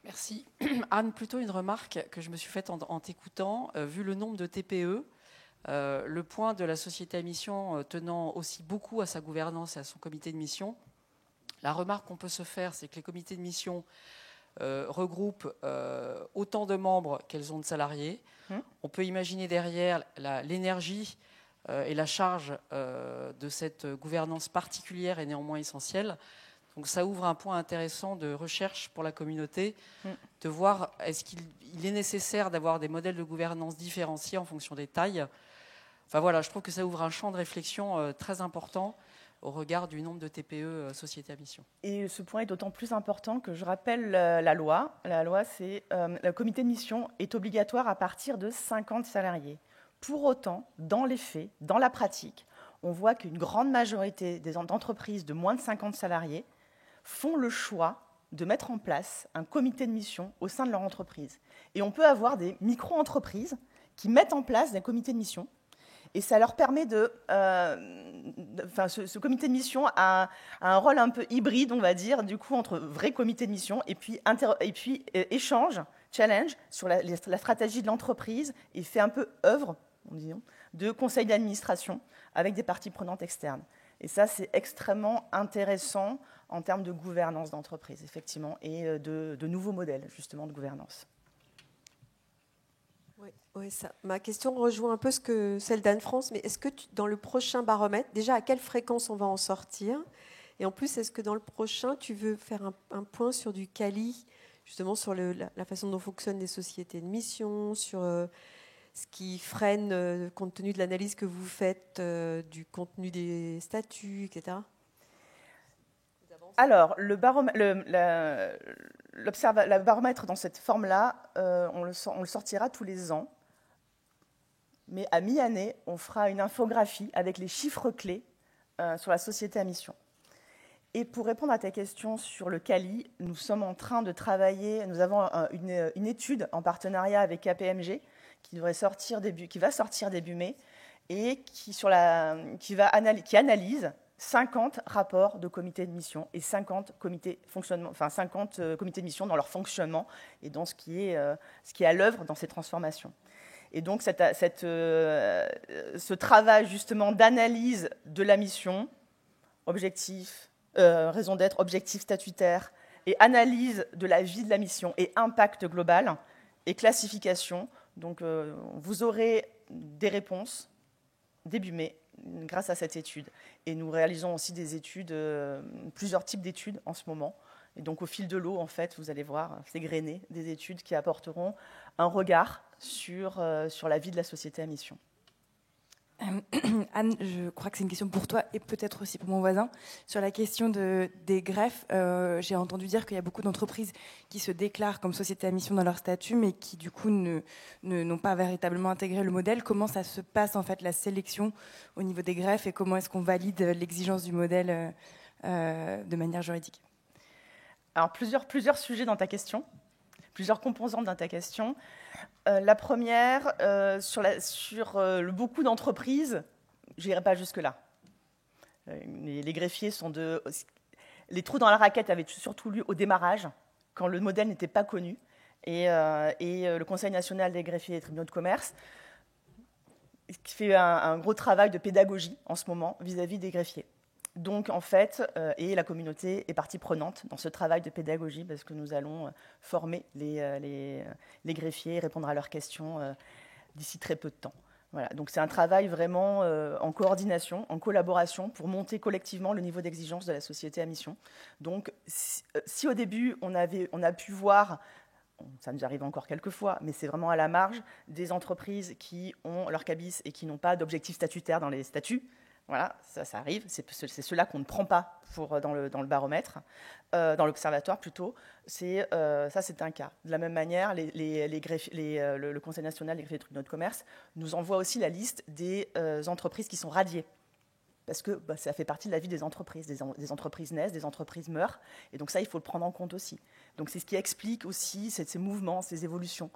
Merci. Anne, plutôt une remarque que je me suis faite en t'écoutant. Vu le nombre de TPE, le point de la société à mission tenant aussi beaucoup à sa gouvernance et à son comité de mission, la remarque qu'on peut se faire, c'est que les comités de mission regroupent autant de membres qu'elles ont de salariés. On peut imaginer derrière l'énergie et la charge de cette gouvernance particulière est néanmoins essentielle. Donc ça ouvre un point intéressant de recherche pour la communauté, de voir est-ce qu'il est nécessaire d'avoir des modèles de gouvernance différenciés en fonction des tailles. Enfin voilà, je trouve que ça ouvre un champ de réflexion très important au regard du nombre de TPE sociétés à mission. Et ce point est d'autant plus important que je rappelle la loi. La loi, c'est le comité de mission est obligatoire à partir de 50 salariés. Pour autant, dans les faits, dans la pratique, on voit qu'une grande majorité des entreprises de moins de 50 salariés font le choix de mettre en place un comité de mission au sein de leur entreprise. Et on peut avoir des micro-entreprises qui mettent en place des comités de mission. Et ça leur permet ce comité de mission a un rôle un peu hybride, on va dire, du coup, entre vrai comité de mission et puis échange, challenge sur la stratégie de l'entreprise et fait un peu œuvre, disons, de conseil d'administration avec des parties prenantes externes. Et ça, c'est extrêmement intéressant en termes de gouvernance d'entreprise, effectivement, et de nouveaux modèles, justement, de gouvernance. Oui, ça. Ma question rejoint un peu celle d'Anne-France, mais est-ce que dans le prochain baromètre, déjà à quelle fréquence on va en sortir? Et en plus, est-ce que dans le prochain, tu veux faire un point sur du quali, justement sur la façon dont fonctionnent les sociétés de mission, sur ce qui freine, compte tenu de l'analyse que vous faites, du contenu des statuts, etc. Alors, le baromètre dans cette forme-là, on le sortira tous les ans. Mais à mi-année, on fera une infographie avec les chiffres clés sur la société à mission. Et pour répondre à ta question sur le quali, nous sommes en train de travailler, nous avons une étude en partenariat avec KPMG qui va sortir début mai et qui analyse 50 rapports de comités de mission et 50 comités de mission dans leur fonctionnement et dans ce qui est à l'œuvre dans ces transformations. Et donc, ce travail justement d'analyse de la mission, objectif, raison d'être, objectif statutaire, et analyse de la vie de la mission et impact global et classification. Donc, vous aurez des réponses début mai grâce à cette étude. Et nous réalisons aussi des études, plusieurs types d'études en ce moment. Et donc, au fil de l'eau, en fait, vous allez voir s'égrener des études qui apporteront un regard sur la vie de la société à mission. Anne, je crois que c'est une question pour toi et peut-être aussi pour mon voisin. Sur la question des greffes, j'ai entendu dire qu'il y a beaucoup d'entreprises qui se déclarent comme société à mission dans leur statut, mais qui du coup n'ont pas véritablement intégré le modèle. Comment ça se passe en fait la sélection au niveau des greffes et comment est-ce qu'on valide l'exigence du modèle de manière juridique? Alors plusieurs sujets dans ta question, plusieurs composantes dans ta question. La première, sur beaucoup d'entreprises, je n'irai pas jusque-là. Les greffiers les trous dans la raquette avaient surtout lieu au démarrage, quand le modèle n'était pas connu. Et le Conseil national des greffiers et des tribunaux de commerce fait un gros travail de pédagogie en ce moment vis-à-vis des greffiers. Donc, en fait, et la communauté est partie prenante dans ce travail de pédagogie parce que nous allons former les greffiers et répondre à leurs questions d'ici très peu de temps. Voilà. Donc, c'est un travail vraiment en coordination, en collaboration pour monter collectivement le niveau d'exigence de la société à mission. Donc, si au début, on a pu voir, ça nous arrive encore quelques fois, mais c'est vraiment à la marge, des entreprises qui ont leur cabis et qui n'ont pas d'objectif statutaire dans les statuts. Voilà, ça arrive, c'est ceux-là qu'on ne prend pas dans le baromètre, dans l'observatoire plutôt. Ça, c'est un cas. De la même manière, le Conseil national des greffiers des tribunaux de commerce nous envoie aussi la liste des entreprises qui sont radiées. Parce que ça fait partie de la vie des entreprises. Des entreprises naissent, des entreprises meurent. Et donc ça, il faut le prendre en compte aussi. Donc c'est ce qui explique aussi ces mouvements, ces évolutions.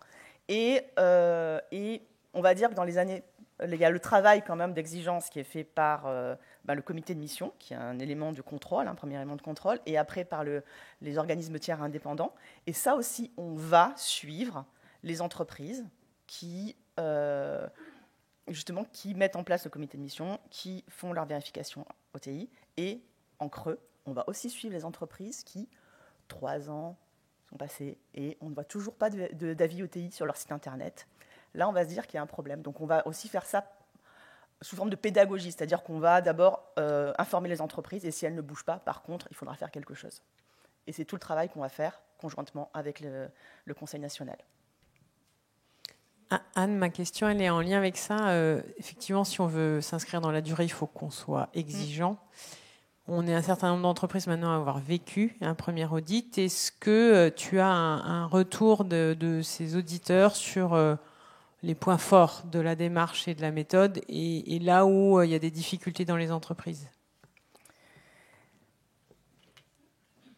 Et on va dire que dans les années... Il y a le travail quand même d'exigence qui est fait par le comité de mission, qui est un élément de contrôle, un premier élément de contrôle, et après par les organismes tiers indépendants. Et ça aussi, on va suivre les entreprises qui mettent en place le comité de mission, qui font leur vérification OTI. Et en creux, on va aussi suivre les entreprises qui, 3 ans sont passés, et on ne voit toujours pas d'avis OTI sur leur site internet. Là, on va se dire qu'il y a un problème. Donc, on va aussi faire ça sous forme de pédagogie, c'est-à-dire qu'on va d'abord informer les entreprises, et si elles ne bougent pas, par contre, il faudra faire quelque chose. Et c'est tout le travail qu'on va faire conjointement avec le Conseil national. Anne, ma question, elle est en lien avec ça. Effectivement, si on veut s'inscrire dans la durée, il faut qu'on soit exigeant. On est un certain nombre d'entreprises maintenant à avoir vécu un premier audit. Est-ce que tu as un retour de ces auditeurs sur... les points forts de la démarche et de la méthode, et là où il y a des difficultés dans les entreprises?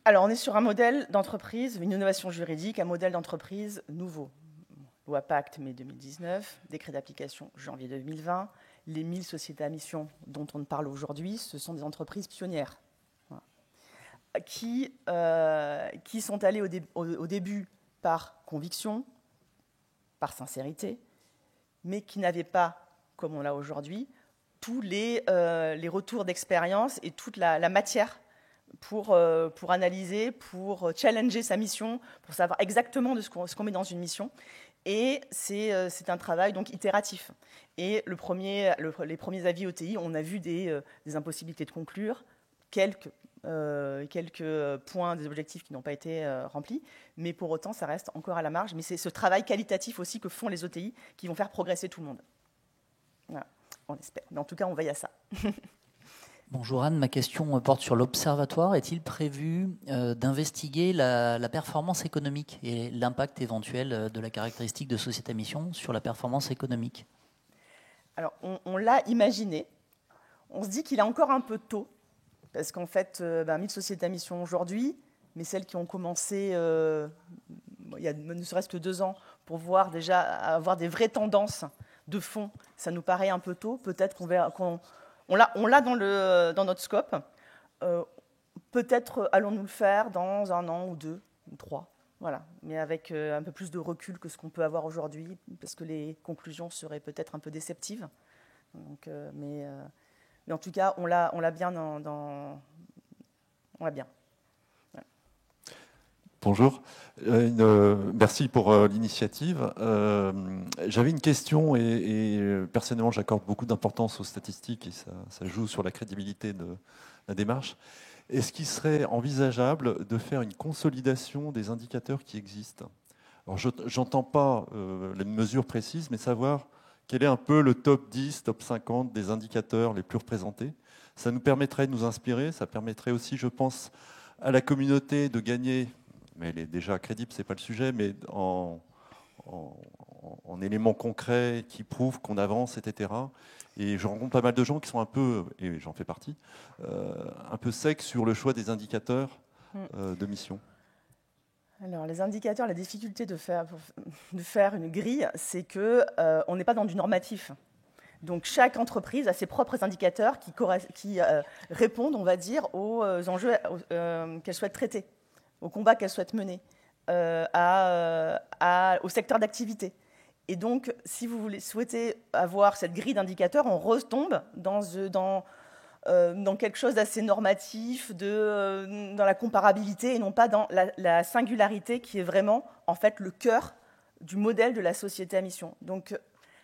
Alors, on est sur un modèle d'entreprise, une innovation juridique, un modèle d'entreprise nouveau. Loi Pacte, mai 2019, décret d'application, janvier 2020. Les 1000 sociétés à mission dont on parle aujourd'hui, ce sont des entreprises pionnières qui sont allées au début par conviction, par sincérité, mais qui n'avaient pas, comme on l'a aujourd'hui, tous les retours d'expérience et toute la matière pour analyser, pour challenger sa mission, pour savoir exactement ce qu'on met dans une mission. Et c'est un travail donc itératif. Et les premiers avis OTI, on a vu des impossibilités de conclure, quelques points des objectifs qui n'ont pas été remplis, mais pour autant, ça reste encore à la marge. Mais c'est ce travail qualitatif aussi que font les OTI qui vont faire progresser tout le monde. Voilà, on espère. Mais en tout cas, on veille à ça. Bonjour Anne, ma question porte sur l'Observatoire. Est-il prévu d'investiguer la performance économique et l'impact éventuel de la caractéristique de société à mission sur la performance économique? Alors, on l'a imaginé. On se dit qu'il est encore un peu tôt. Parce qu'en fait, 1000 sociétés à mission aujourd'hui, mais celles qui ont commencé il y a ne serait-ce que 2 ans, pour voir déjà avoir des vraies tendances de fond, ça nous paraît un peu tôt. Peut-être on l'a dans notre scope. Peut-être allons-nous le faire dans 1 an ou 2 ou 3. Voilà. Mais avec un peu plus de recul que ce qu'on peut avoir aujourd'hui, parce que les conclusions seraient peut-être un peu déceptives. Donc, mais en tout cas, on l'a bien on l'a bien. Ouais. Bonjour. Merci pour l'initiative. J'avais une question et personnellement, j'accorde beaucoup d'importance aux statistiques et ça joue sur la crédibilité de la démarche. Est-ce qu'il serait envisageable de faire une consolidation des indicateurs qui existent? Alors, je n'entends pas les mesures précises, mais savoir quel est un peu le top 10, top 50 des indicateurs les plus représentés. Ça nous permettrait de nous inspirer, ça permettrait aussi, je pense, à la communauté de gagner, mais elle est déjà crédible, ce n'est pas le sujet, mais en éléments concrets qui prouvent qu'on avance, etc. Et je rencontre pas mal de gens qui sont un peu, et j'en fais partie, un peu secs sur le choix des indicateurs de mission. Alors, les indicateurs, la difficulté de faire une grille, c'est qu'on n'est pas dans du normatif. Donc, chaque entreprise a ses propres indicateurs qui répondent, on va dire, aux enjeux qu'elle souhaite traiter, aux combats qu'elle souhaite mener, au secteur d'activité. Et donc, si vous souhaitez avoir cette grille d'indicateurs, on retombe dans dans quelque chose d'assez normatif, dans la comparabilité et non pas dans la singularité qui est vraiment en fait le cœur du modèle de la société à mission. Donc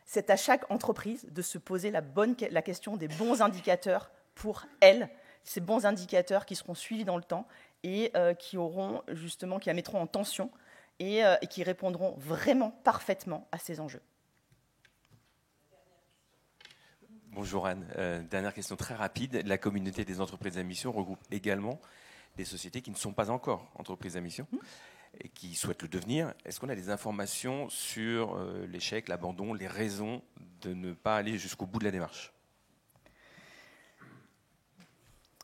c'est à chaque entreprise de se poser la question des bons indicateurs pour elle, ces bons indicateurs qui seront suivis dans le temps et qui la mettront en tension et qui répondront vraiment parfaitement à ces enjeux. Bonjour Anne. Dernière question très rapide. La communauté des entreprises à mission regroupe également des sociétés qui ne sont pas encore entreprises à mission et qui souhaitent le devenir. Est-ce qu'on a des informations sur l'échec, l'abandon, les raisons de ne pas aller jusqu'au bout de la démarche ?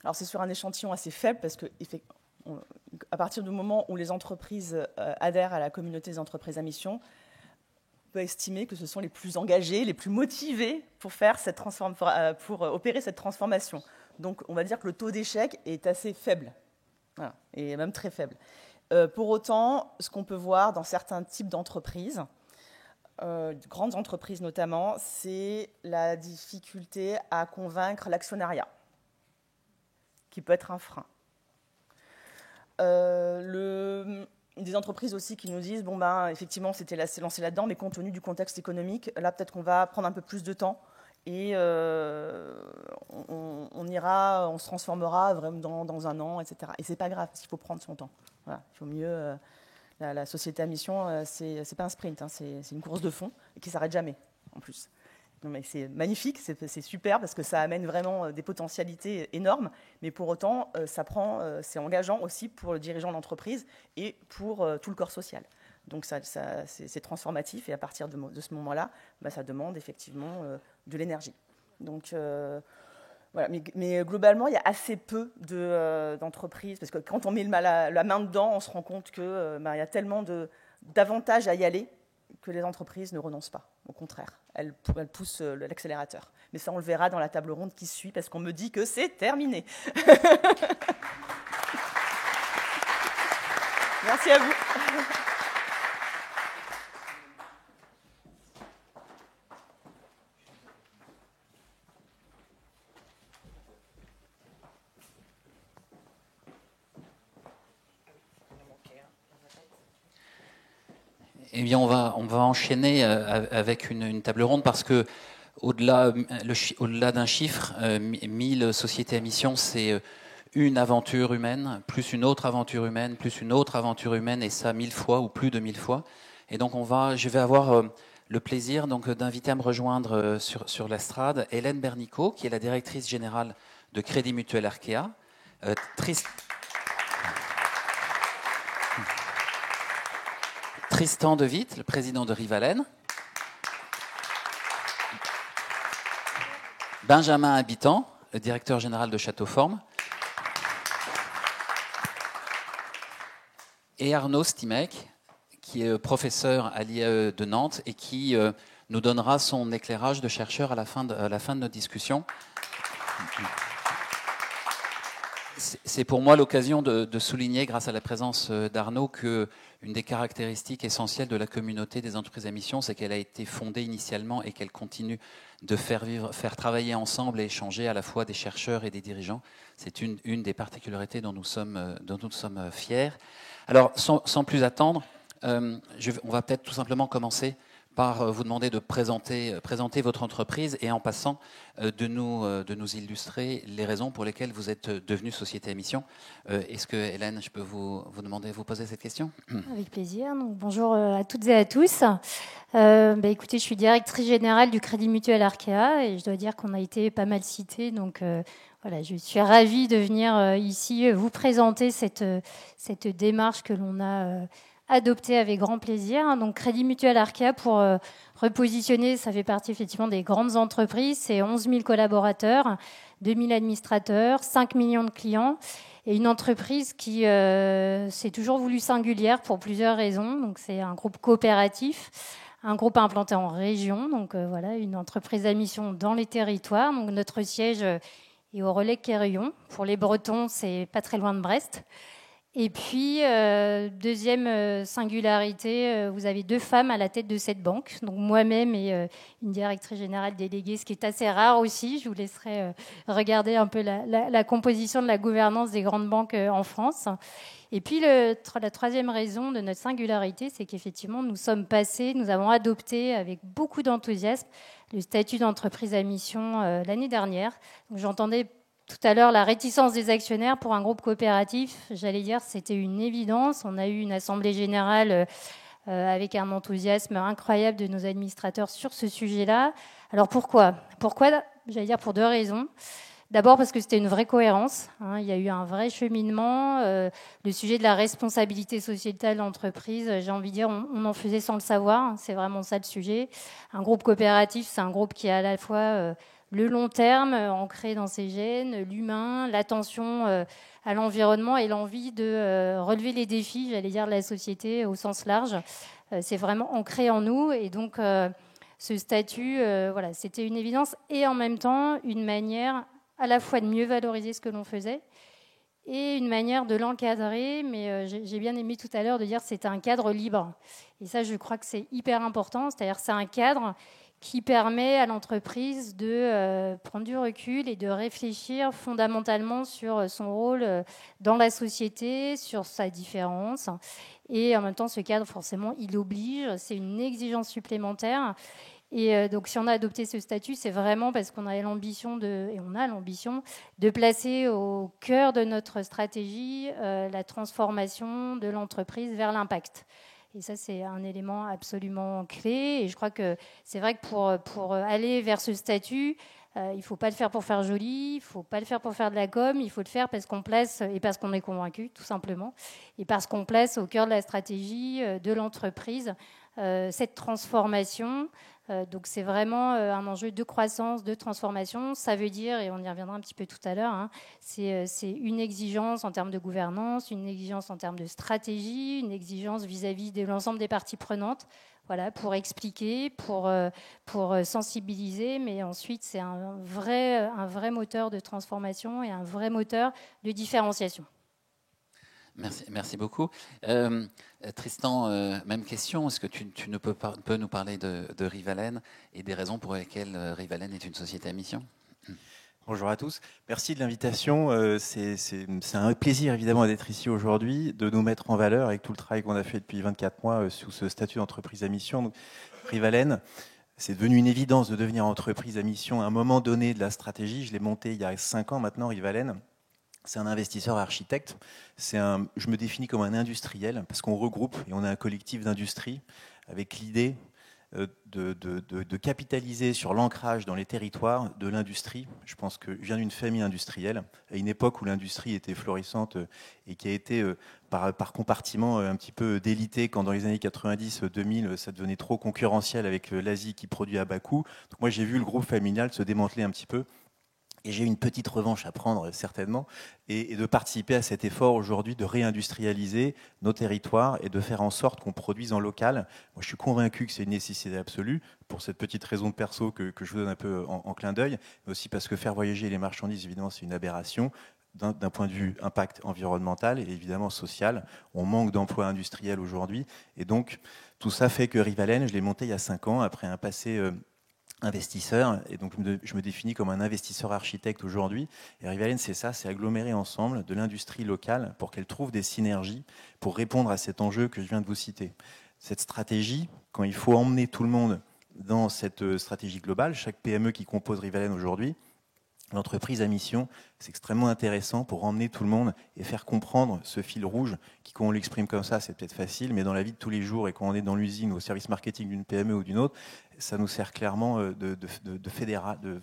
Alors c'est sur un échantillon assez faible parce que à partir du moment où les entreprises adhèrent à la communauté des entreprises à mission, on peut estimer que ce sont les plus engagés, les plus motivés pour opérer cette transformation. Donc on va dire que le taux d'échec est assez faible, voilà, et même très faible. Pour autant, ce qu'on peut voir dans certains types d'entreprises, grandes entreprises notamment, c'est la difficulté à convaincre l'actionnariat, qui peut être un frein. Des entreprises aussi qui nous disent effectivement, c'était lancé là-dedans, mais compte tenu du contexte économique, là, peut-être qu'on va prendre un peu plus de temps et on se transformera vraiment dans un an, etc. Et c'est pas grave, parce qu'il faut prendre son temps. Voilà, il faut mieux. La société à mission, c'est pas un sprint, hein, c'est une course de fond et qui s'arrête jamais, en plus. Non, mais c'est magnifique, c'est super parce que ça amène vraiment des potentialités énormes, mais pour autant, c'est engageant aussi pour le dirigeant de l'entreprise et pour tout le corps social. Donc c'est transformatif et à partir de ce moment-là, ça demande effectivement de l'énergie. Donc voilà, mais globalement, il y a assez peu d'entreprises parce que quand on met la main dedans, on se rend compte qu'il y a tellement d'avantages à y aller que les entreprises ne renoncent pas. Au contraire, elles poussent l'accélérateur. Mais ça, on le verra dans la table ronde qui suit, parce qu'on me dit que c'est terminé. Merci à vous. Eh bien, on va enchaîner avec une table ronde parce que au-delà d'un chiffre, 1000 sociétés à mission, c'est une aventure humaine, plus une autre aventure humaine, plus une autre aventure humaine, et ça 1000 fois ou plus de 1000 fois. Et donc, je vais avoir le plaisir d'inviter à me rejoindre sur l'estrade Hélène Bernicot, qui est la directrice générale de Crédit Mutuel Arkea. Tristan De Witt, le président de Rivalen. Benjamin Habitant, le directeur général de Châteauforme. Et Arnaud Stimek, qui est professeur à l'IAE de Nantes et qui nous donnera son éclairage de chercheur à la fin de notre discussion. C'est pour moi l'occasion de souligner, grâce à la présence d'Arnaud, qu'une des caractéristiques essentielles de la communauté des entreprises à mission, c'est qu'elle a été fondée initialement et qu'elle continue de faire travailler ensemble et échanger à la fois des chercheurs et des dirigeants. C'est une des particularités dont nous sommes fiers. Alors, sans plus attendre, on va peut-être tout simplement commencer par vous demander de présenter votre entreprise et en passant de nous illustrer les raisons pour lesquelles vous êtes devenue société à mission. Est-ce que, Hélène, je peux vous demander de vous poser cette question ? Avec plaisir. Donc, bonjour à toutes et à tous. Écoutez, je suis directrice générale du Crédit Mutuel Arkea et je dois dire qu'on a été pas mal cités. Donc, voilà, je suis ravie de venir ici vous présenter cette démarche que l'on a adopté avec grand plaisir. Donc, Crédit Mutuel Arkea, pour repositionner, ça fait partie effectivement des grandes entreprises. C'est 11 000 collaborateurs, 2 000 administrateurs, 5 millions de clients et une entreprise qui s'est toujours voulu singulière pour plusieurs raisons. Donc, c'est un groupe coopératif, un groupe implanté en région. Donc, voilà, une entreprise à mission dans les territoires. Donc, notre siège est au Relais Quérillon. Pour les Bretons, c'est pas très loin de Brest. Et puis, deuxième singularité, vous avez 2 femmes à la tête de cette banque, donc moi-même et une directrice générale déléguée, ce qui est assez rare aussi. Je vous laisserai regarder un peu la composition de la gouvernance des grandes banques en France. Et puis, la troisième raison de notre singularité, c'est qu'effectivement, nous avons adopté avec beaucoup d'enthousiasme le statut d'entreprise à mission l'année dernière. Donc, j'entendais tout à l'heure la réticence des actionnaires pour un groupe coopératif. J'allais dire c'était une évidence. On a eu une assemblée générale avec un enthousiasme incroyable de nos administrateurs sur ce sujet-là. Alors pourquoi ? J'allais dire pour 2 raisons. D'abord parce que c'était une vraie cohérence. Il y a eu un vrai cheminement. Le sujet de la responsabilité sociétale de l'entreprise, j'ai envie de dire, on en faisait sans le savoir. C'est vraiment ça le sujet. Un groupe coopératif, c'est un groupe qui a à la fois le long terme ancré dans ses gènes, l'humain, l'attention à l'environnement et l'envie de relever les défis, j'allais dire, de la société au sens large. C'est vraiment ancré en nous. Et donc, ce statut, voilà, c'était une évidence et en même temps une manière à la fois de mieux valoriser ce que l'on faisait et une manière de l'encadrer, mais j'ai bien aimé tout à l'heure de dire que c'était un cadre libre. Et ça, je crois que c'est hyper important, c'est-à-dire que c'est un cadre qui permet à l'entreprise de prendre du recul et de réfléchir fondamentalement sur son rôle dans la société, sur sa différence. Et en même temps, ce cadre, forcément, il oblige, c'est une exigence supplémentaire. Et donc, si on a adopté ce statut, c'est vraiment parce qu'on a l'ambition de placer au cœur de notre stratégie la transformation de l'entreprise vers l'impact. Et ça, c'est un élément absolument clé. Et je crois que c'est vrai que pour aller vers ce statut, il ne faut pas le faire pour faire joli, il ne faut pas le faire pour faire de la com, il faut le faire parce qu'on place, et parce qu'on est convaincu, tout simplement, et parce qu'on place au cœur de la stratégie de l'entreprise cette transformation. Donc c'est vraiment un enjeu de croissance, de transformation. Ça veut dire, et on y reviendra un petit peu tout à l'heure, c'est une exigence en termes de gouvernance, une exigence en termes de stratégie, une exigence vis-à-vis de l'ensemble des parties prenantes, voilà, pour expliquer, pour sensibiliser, mais ensuite c'est un vrai moteur de transformation et un vrai moteur de différenciation. Merci beaucoup. Tristan, même question. Est-ce que tu peux nous parler de Rivalen et des raisons pour lesquelles Rivalen est une société à mission ? Bonjour à tous. Merci de l'invitation. C'est un plaisir évidemment d'être ici aujourd'hui, de nous mettre en valeur avec tout le travail qu'on a fait depuis 24 mois sous ce statut d'entreprise à mission. Donc, Rivalen, c'est devenu une évidence de devenir entreprise à mission à un moment donné de la stratégie. Je l'ai monté il y a 5 ans maintenant, Rivalen. C'est un investisseur architecte. Je me définis comme un industriel parce qu'on regroupe et on a un collectif d'industrie avec l'idée de capitaliser sur l'ancrage dans les territoires de l'industrie. Je pense que je viens d'une famille industrielle, à une époque où l'industrie était florissante et qui a été par compartiment un petit peu délitée quand dans les années 90-2000, ça devenait trop concurrentiel avec l'Asie qui produit à bas coût. Donc moi, j'ai vu le groupe familial se démanteler un petit peu. Et j'ai une petite revanche à prendre, certainement, et de participer à cet effort aujourd'hui de réindustrialiser nos territoires et de faire en sorte qu'on produise en local. Moi, je suis convaincu que c'est une nécessité absolue, pour cette petite raison de perso que je vous donne un peu en clin d'œil, mais aussi parce que faire voyager les marchandises, évidemment, c'est une aberration. D'un point de vue impact environnemental et évidemment social. On manque d'emplois industriels aujourd'hui. Et donc, tout ça fait que Rivalen, je l'ai monté il y a 5 ans, après un passé investisseur, et donc je me définis comme un investisseur architecte aujourd'hui. Et Rivalen, c'est ça, c'est agglomérer ensemble de l'industrie locale pour qu'elle trouve des synergies pour répondre à cet enjeu que je viens de vous citer. Cette stratégie, quand il faut emmener tout le monde dans cette stratégie globale, chaque PME qui compose Rivalen aujourd'hui, l'entreprise à mission, c'est extrêmement intéressant pour emmener tout le monde et faire comprendre ce fil rouge qui, quand on l'exprime comme ça, c'est peut-être facile, mais dans la vie de tous les jours et quand on est dans l'usine ou au service marketing d'une PME ou d'une autre, ça nous sert clairement de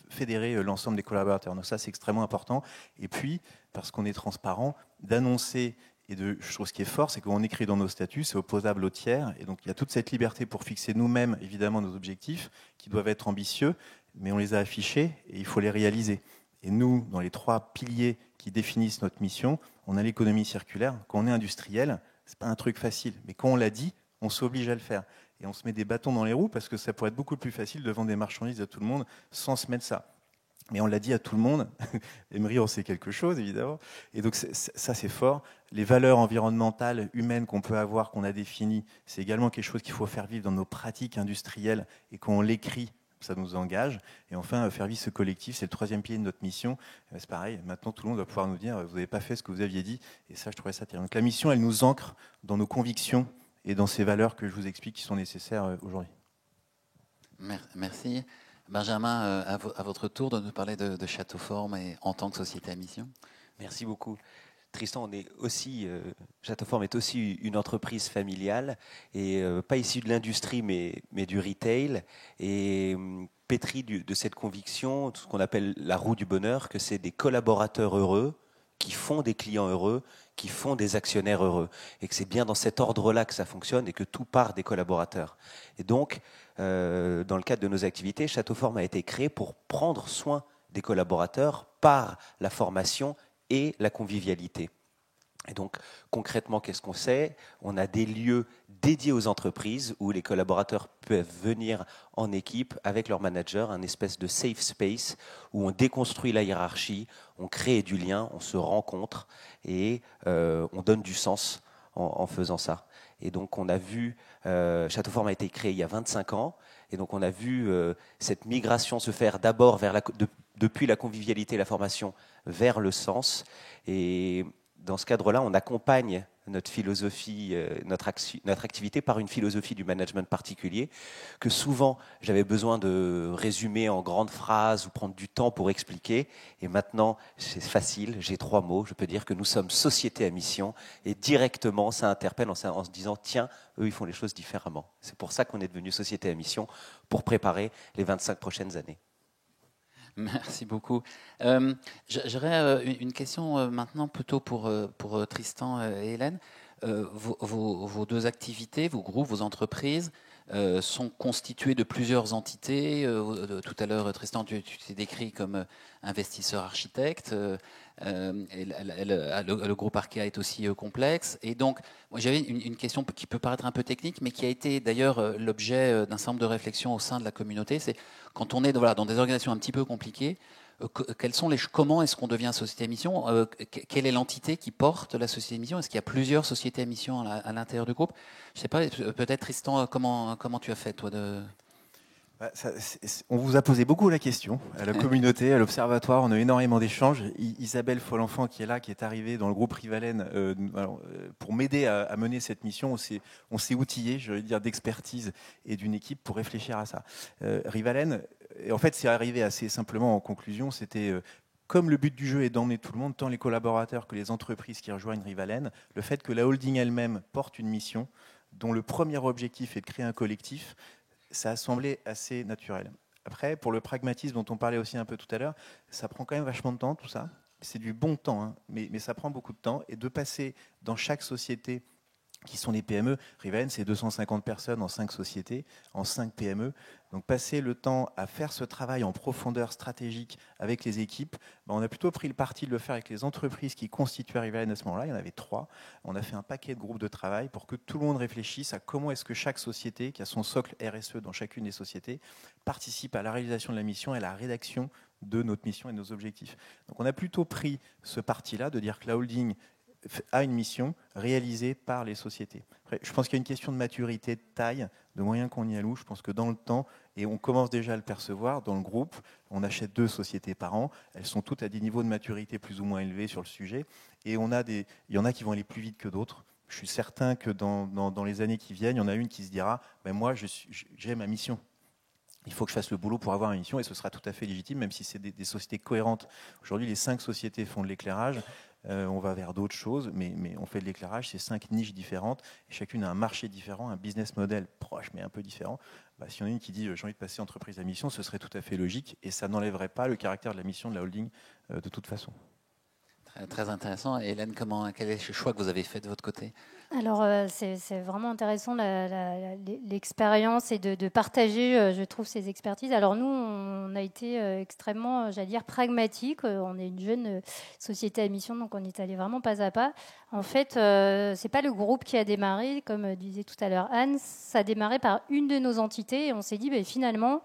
fédérer l'ensemble des collaborateurs. Donc ça, c'est extrêmement important. Et puis, parce qu'on est transparent, d'annoncer, et je trouve ce qui est fort, c'est qu'on écrit dans nos statuts, c'est opposable aux tiers. Et donc, il y a toute cette liberté pour fixer nous-mêmes, évidemment, nos objectifs qui doivent être ambitieux, mais on les a affichés et il faut les réaliser. Et nous, dans les 3 piliers qui définissent notre mission, on a l'économie circulaire. Quand on est industriel, c'est pas un truc facile. Mais quand on l'a dit, on s'oblige à le faire. Et on se met des bâtons dans les roues parce que ça pourrait être beaucoup plus facile de vendre des marchandises à tout le monde sans se mettre ça. Mais on l'a dit à tout le monde. Emery en sait quelque chose, évidemment. Et donc, ça, c'est fort. Les valeurs environnementales, humaines qu'on peut avoir, qu'on a définies, c'est également quelque chose qu'il faut faire vivre dans nos pratiques industrielles. Et quand on l'écrit, ça nous engage. Et enfin, faire vivre ce collectif, c'est le 3e pilier de notre mission. C'est pareil, maintenant, tout le monde va pouvoir nous dire « vous n'avez pas fait ce que vous aviez dit ». Et ça, je trouvais ça terrible. Donc, la mission, elle nous ancre dans nos convictions et dans ces valeurs que je vous explique qui sont nécessaires aujourd'hui. Merci. Benjamin, à votre tour de nous parler de Châteauforme et en tant que société à mission. Merci beaucoup. Tristan, on est aussi, Châteauforme est aussi une entreprise familiale, et pas issue de l'industrie, mais du retail, et pétrie de cette conviction, tout ce qu'on appelle la roue du bonheur, que c'est des collaborateurs heureux qui font des clients heureux, qui font des actionnaires heureux, et que c'est bien dans cet ordre-là que ça fonctionne et que tout part des collaborateurs. Et donc, dans le cadre de nos activités, Châteauforme a été créé pour prendre soin des collaborateurs par la formation et la convivialité. Et donc, concrètement, qu'est-ce qu'on sait? On a des lieux dédiés aux entreprises où les collaborateurs peuvent venir en équipe avec leur manager, un espèce de safe space où on déconstruit la hiérarchie, on crée du lien, on se rencontre et on donne du sens en faisant ça. Et donc, on a vu, Châteauforme a été créé il y a 25 ans, et donc on a vu cette migration se faire d'abord depuis la convivialité et la formation vers le sens. Et dans ce cadre-là, on accompagne notre philosophie, notre activité par une philosophie du management particulier que souvent j'avais besoin de résumer en grandes phrases ou prendre du temps pour expliquer. Et maintenant, c'est facile, j'ai 3 mots. Je peux dire que nous sommes société à mission et directement, ça interpelle en se disant tiens, eux, ils font les choses différemment. C'est pour ça qu'on est devenu société à mission pour préparer les 25 prochaines années. Merci beaucoup. J'aurais une question maintenant plutôt pour Tristan et Hélène. Vos 2 activités, vos groupes, vos entreprises sont constitués de plusieurs entités. Tout à l'heure, Tristan, tu t'es décrit comme investisseur architecte. Le groupe Arkea est aussi complexe. Et donc, moi, j'avais une question qui peut paraître un peu technique, mais qui a été d'ailleurs l'objet d'un certain nombre de réflexions au sein de la communauté. C'est quand on est dans des organisations un petit peu compliquées, comment est-ce qu'on devient société à mission? Quelle est l'entité qui porte la société à mission? Est-ce qu'il y a plusieurs sociétés à mission à l'intérieur du groupe? Je ne sais pas, peut-être Tristan, comment tu as fait toi On vous a posé beaucoup la question, à la communauté, à l'Observatoire, on a eu énormément d'échanges. Isabelle Folenfant qui est là, qui est arrivée dans le groupe Rivalen, pour m'aider à mener cette mission, on s'est outillé, je veux dire, d'expertise et d'une équipe pour réfléchir à ça. Rivalen, en fait, c'est arrivé assez simplement en conclusion, c'était comme le but du jeu est d'emmener tout le monde, tant les collaborateurs que les entreprises qui rejoignent Rivalen, le fait que la holding elle-même porte une mission dont le premier objectif est de créer un collectif, ça a semblé assez naturel. Après, pour le pragmatisme dont on parlait aussi un peu tout à l'heure, ça prend quand même vachement de temps tout ça. C'est du bon temps, hein, mais ça prend beaucoup de temps. Et de passer dans chaque société qui sont les PME, Rivalen, c'est 250 personnes en 5 sociétés, en 5 PME. Donc passer le temps à faire ce travail en profondeur stratégique avec les équipes, on a plutôt pris le parti de le faire avec les entreprises qui constituaient Rivalen à ce moment-là. Il y en avait 3. On a fait un paquet de groupes de travail pour que tout le monde réfléchisse à comment est-ce que chaque société, qui a son socle RSE dans chacune des sociétés, participe à la réalisation de la mission et à la rédaction de notre mission et de nos objectifs. Donc on a plutôt pris ce parti-là de dire que la holding a une mission réalisée par les sociétés. Après, je pense qu'il y a une question de maturité, de taille, de moyens qu'on y alloue. Je pense que dans le temps, et on commence déjà à le percevoir, dans le groupe, on achète 2 sociétés par an. Elles sont toutes à des niveaux de maturité plus ou moins élevés sur le sujet. Et il y en a qui vont aller plus vite que d'autres. Je suis certain que dans les années qui viennent, il y en a une qui se dira moi, j'ai ma mission. Il faut que je fasse le boulot pour avoir une mission et ce sera tout à fait légitime, même si c'est des sociétés cohérentes. Aujourd'hui, les 5 sociétés font de l'éclairage. On va vers d'autres choses, mais on fait de l'éclairage, c'est 5 niches différentes. Et chacune a un marché différent, un business model proche, mais un peu différent. S'il y en a une qui dit j'ai envie de passer entreprise à mission, ce serait tout à fait logique et ça n'enlèverait pas le caractère de la mission de la holding de toute façon. Très intéressant. Hélène, quel est le choix que vous avez fait de votre côté? Alors, c'est vraiment intéressant l'expérience et de partager, je trouve, ces expertises. Alors, nous, on a été extrêmement, j'allais dire, pragmatiques. On est une jeune société à mission, donc on est allé vraiment pas à pas. En fait, c'est pas le groupe qui a démarré, comme disait tout à l'heure Anne, ça a démarré par une de nos entités et on s'est dit, finalement,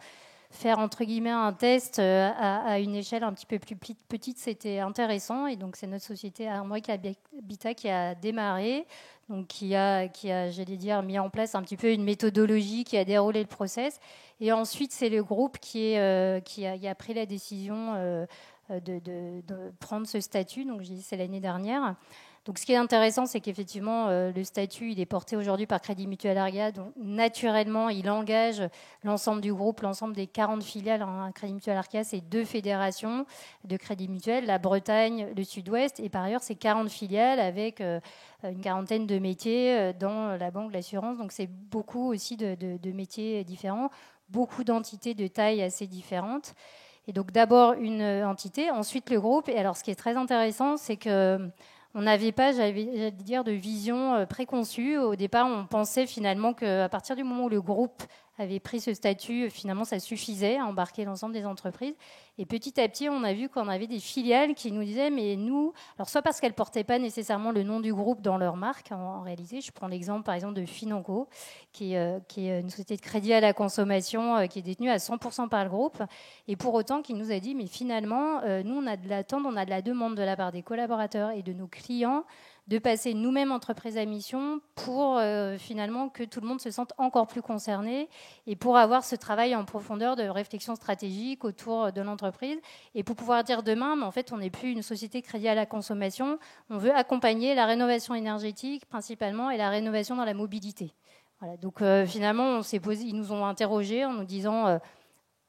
faire entre guillemets un test à une échelle un petit peu plus petite, c'était intéressant. Et donc c'est notre société Armorique Habitat qui a démarré, donc qui a j'allais dire, mis en place un petit peu une méthodologie, qui a déroulé le process. Et ensuite c'est le groupe qui a pris la décision de prendre ce statut. Donc je dis c'est l'année dernière. Donc, ce qui est intéressant, c'est qu'effectivement, le statut, il est porté aujourd'hui par Crédit Mutuel Arca. Donc, naturellement, il engage l'ensemble du groupe, l'ensemble des 40 filiales. Crédit Mutuel Arca, c'est 2 fédérations de Crédit Mutuel, la Bretagne, le Sud-Ouest. Et par ailleurs, c'est 40 filiales avec une quarantaine de métiers dans la banque, l'assurance. Donc, c'est beaucoup aussi de métiers différents, beaucoup d'entités de taille assez différentes. Et donc, d'abord, une entité, ensuite le groupe. Et alors, ce qui est très intéressant, c'est que on n'avait pas, j'allais dire, de vision préconçue. Au départ, on pensait finalement qu'à partir du moment où le groupe avait pris ce statut, finalement, ça suffisait à embarquer l'ensemble des entreprises. Et petit à petit, on a vu qu'on avait des filiales qui nous disaient, mais nous, alors soit parce qu'elles ne portaient pas nécessairement le nom du groupe dans leur marque, en réalité. Je prends l'exemple, par exemple, de Financo, qui est une société de crédit à la consommation qui est détenue à 100% par le groupe. Et pour autant, qui nous a dit, mais finalement, nous, on a de l'attente, on a de la demande de la part des collaborateurs et de nos clients de passer nous-mêmes entreprise à mission pour finalement que tout le monde se sente encore plus concerné et pour avoir ce travail en profondeur de réflexion stratégique autour de l'entreprise et pour pouvoir dire demain, mais en fait, on n'est plus une société crédit à la consommation, on veut accompagner la rénovation énergétique principalement et la rénovation dans la mobilité. Voilà, donc finalement, on s'est posé, ils nous ont interrogés en nous disant